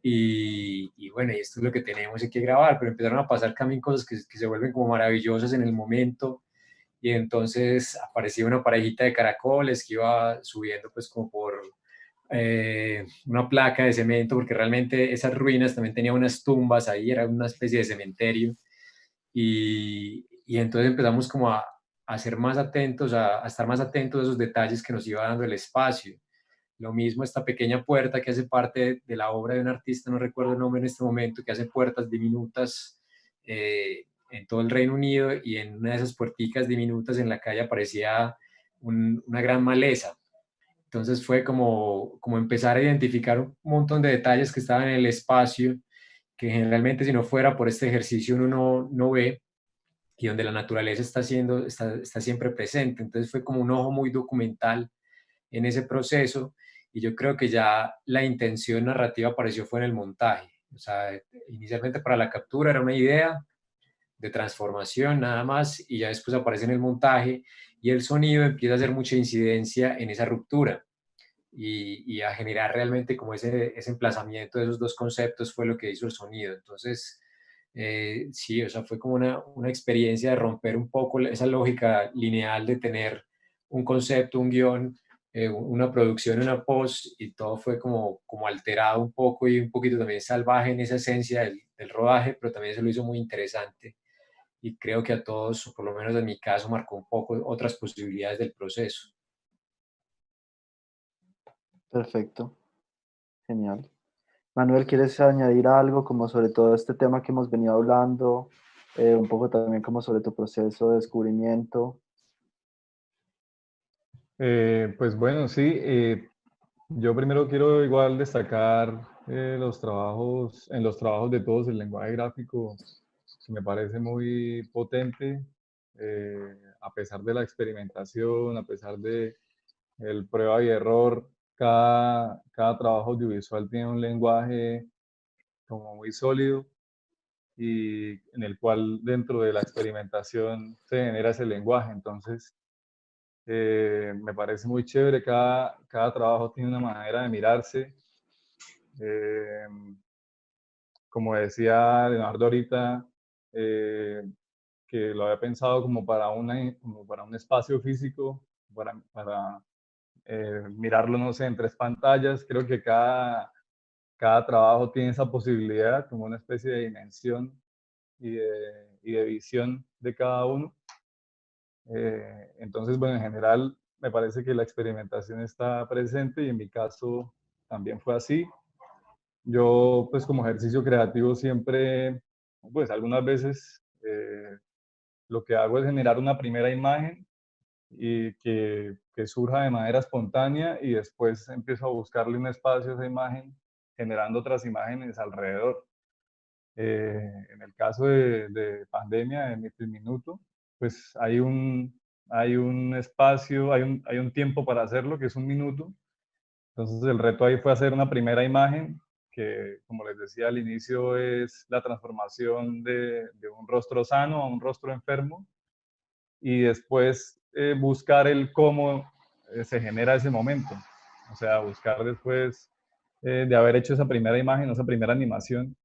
y bueno, y esto es lo que tenemos, hay que grabar, pero empezaron a pasar también cosas que se vuelven como maravillosas en el momento, y entonces aparecía una parejita de caracoles que iba subiendo pues como por una placa de cemento, porque realmente esas ruinas también tenían unas tumbas ahí, era una especie de cementerio, y entonces empezamos como a ser más atentos, a estar más atentos a esos detalles que nos iba dando el espacio. Lo mismo esta pequeña puerta que hace parte de la obra de un artista, no recuerdo el nombre en este momento, que hace puertas diminutas en todo el Reino Unido, y en una de esas puerticas diminutas en la calle aparecía una gran maleza. Entonces fue como empezar a identificar un montón de detalles que estaban en el espacio, que generalmente si no fuera por este ejercicio uno no ve, y donde la naturaleza está siempre presente. Entonces fue como un ojo muy documental en ese proceso, y yo creo que ya la intención narrativa apareció fue en el montaje. O sea, inicialmente para la captura era una idea de transformación nada más, y ya después aparece en el montaje, y el sonido empieza a hacer mucha incidencia en esa ruptura, y a generar realmente como ese emplazamiento de esos dos conceptos fue lo que hizo el sonido. Entonces, sí, o sea, fue como una experiencia de romper un poco esa lógica lineal de tener un concepto, un guión, una producción, una post, y todo fue como alterado un poco y un poquito también salvaje en esa esencia del rodaje, pero también se lo hizo muy interesante, y creo que a todos, o por lo menos en mi caso, marcó un poco otras posibilidades del proceso. Perfecto, genial. Manuel, ¿quieres añadir algo como sobre todo este tema que hemos venido hablando? Un poco también como sobre tu proceso de descubrimiento. Pues bueno, sí, yo primero quiero igual destacar en los trabajos de todos el lenguaje gráfico, que me parece muy potente, a pesar de la experimentación, a pesar de el prueba y error, cada trabajo audiovisual tiene un lenguaje como muy sólido, y en el cual dentro de la experimentación se genera ese lenguaje. Entonces, me parece muy chévere, cada trabajo tiene una manera de mirarse. Eh, Como decía Leonardo ahorita, eh, que lo había pensado como para un espacio físico, para mirarlo, no sé, en 3 pantallas. Creo que cada trabajo tiene esa posibilidad, como una especie de dimensión y de visión de cada uno. Entonces, bueno, en general me parece que la experimentación está presente, y en mi caso también fue así. Yo, pues como ejercicio creativo siempre, pues algunas veces lo que hago es generar una primera imagen y que surja de manera espontánea, y después empiezo a buscarle un espacio a esa imagen generando otras imágenes alrededor. En el caso de pandemia, de mi minuto, pues hay un espacio, hay un tiempo para hacerlo, que es 1 minuto. Entonces el reto ahí fue hacer una primera imagen que, como les decía al inicio, es la transformación de un rostro sano a un rostro enfermo, y después buscar el cómo se genera ese momento. O sea, buscar después de haber hecho esa primera imagen, esa primera animación,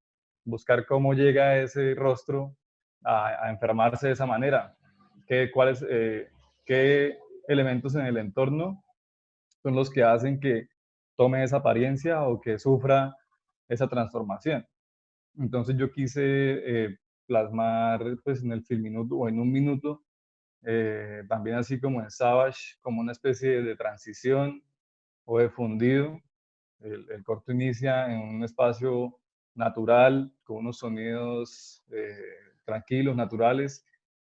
buscar cómo llega ese rostro a enfermarse de esa manera. ¿Qué elementos en el entorno son los que hacen que tome esa apariencia o que sufra esa transformación? Entonces yo quise plasmar, pues, en el Filminuto o en 1 minuto, también así como en Savage, como una especie de transición o de fundido. El corto inicia en un espacio natural, con unos sonidos tranquilos, naturales,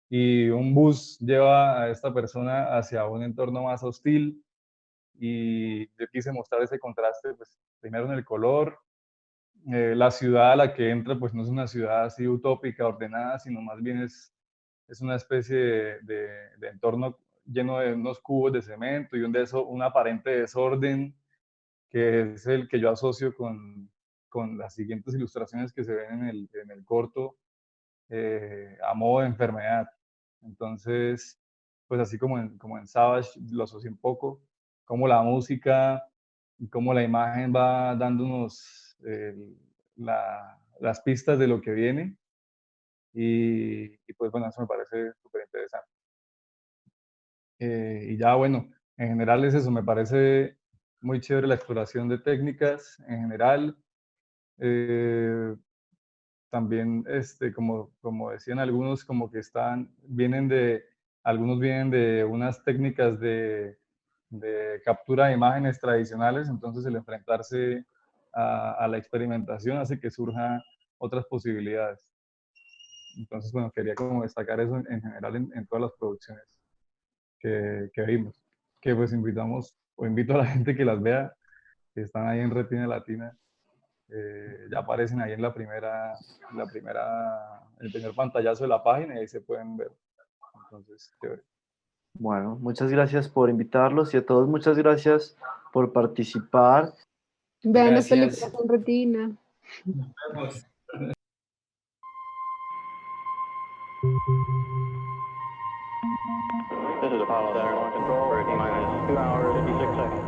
y un bus lleva a esta persona hacia un entorno más hostil, y yo quise mostrar ese contraste, pues, primero en el color. La ciudad a la que entra, pues no es una ciudad así utópica, ordenada, sino más bien es una especie de entorno lleno de unos cubos de cemento y un aparente desorden, que es el que yo asocio con las siguientes ilustraciones que se ven en el corto, a modo de enfermedad. Entonces, pues así como en Savage lo asocié un poco, como la música y como la imagen va dándonos las pistas de lo que viene, y pues bueno, eso me parece súper interesante. Y ya, bueno, en general es eso, me parece muy chévere la exploración de técnicas en general. También, como decían algunos, como que algunos vienen de unas técnicas de captura de imágenes tradicionales, entonces el enfrentarse a la experimentación hace que surjan otras posibilidades. Entonces, bueno, quería como destacar eso en general en todas las producciones que vimos, que pues invito a la gente que las vea, que están ahí en Retina Latina. Ya aparecen ahí en el primer pantallazo de la página y ahí se pueden ver. Entonces, chévere. Bueno, muchas gracias por invitarlos y a todos muchas gracias por participar. Vean las Gracias. películas en Retina. Nos vemos. This is Apollo Saturn 1 Control, T-minus 2 hours, 56 seconds.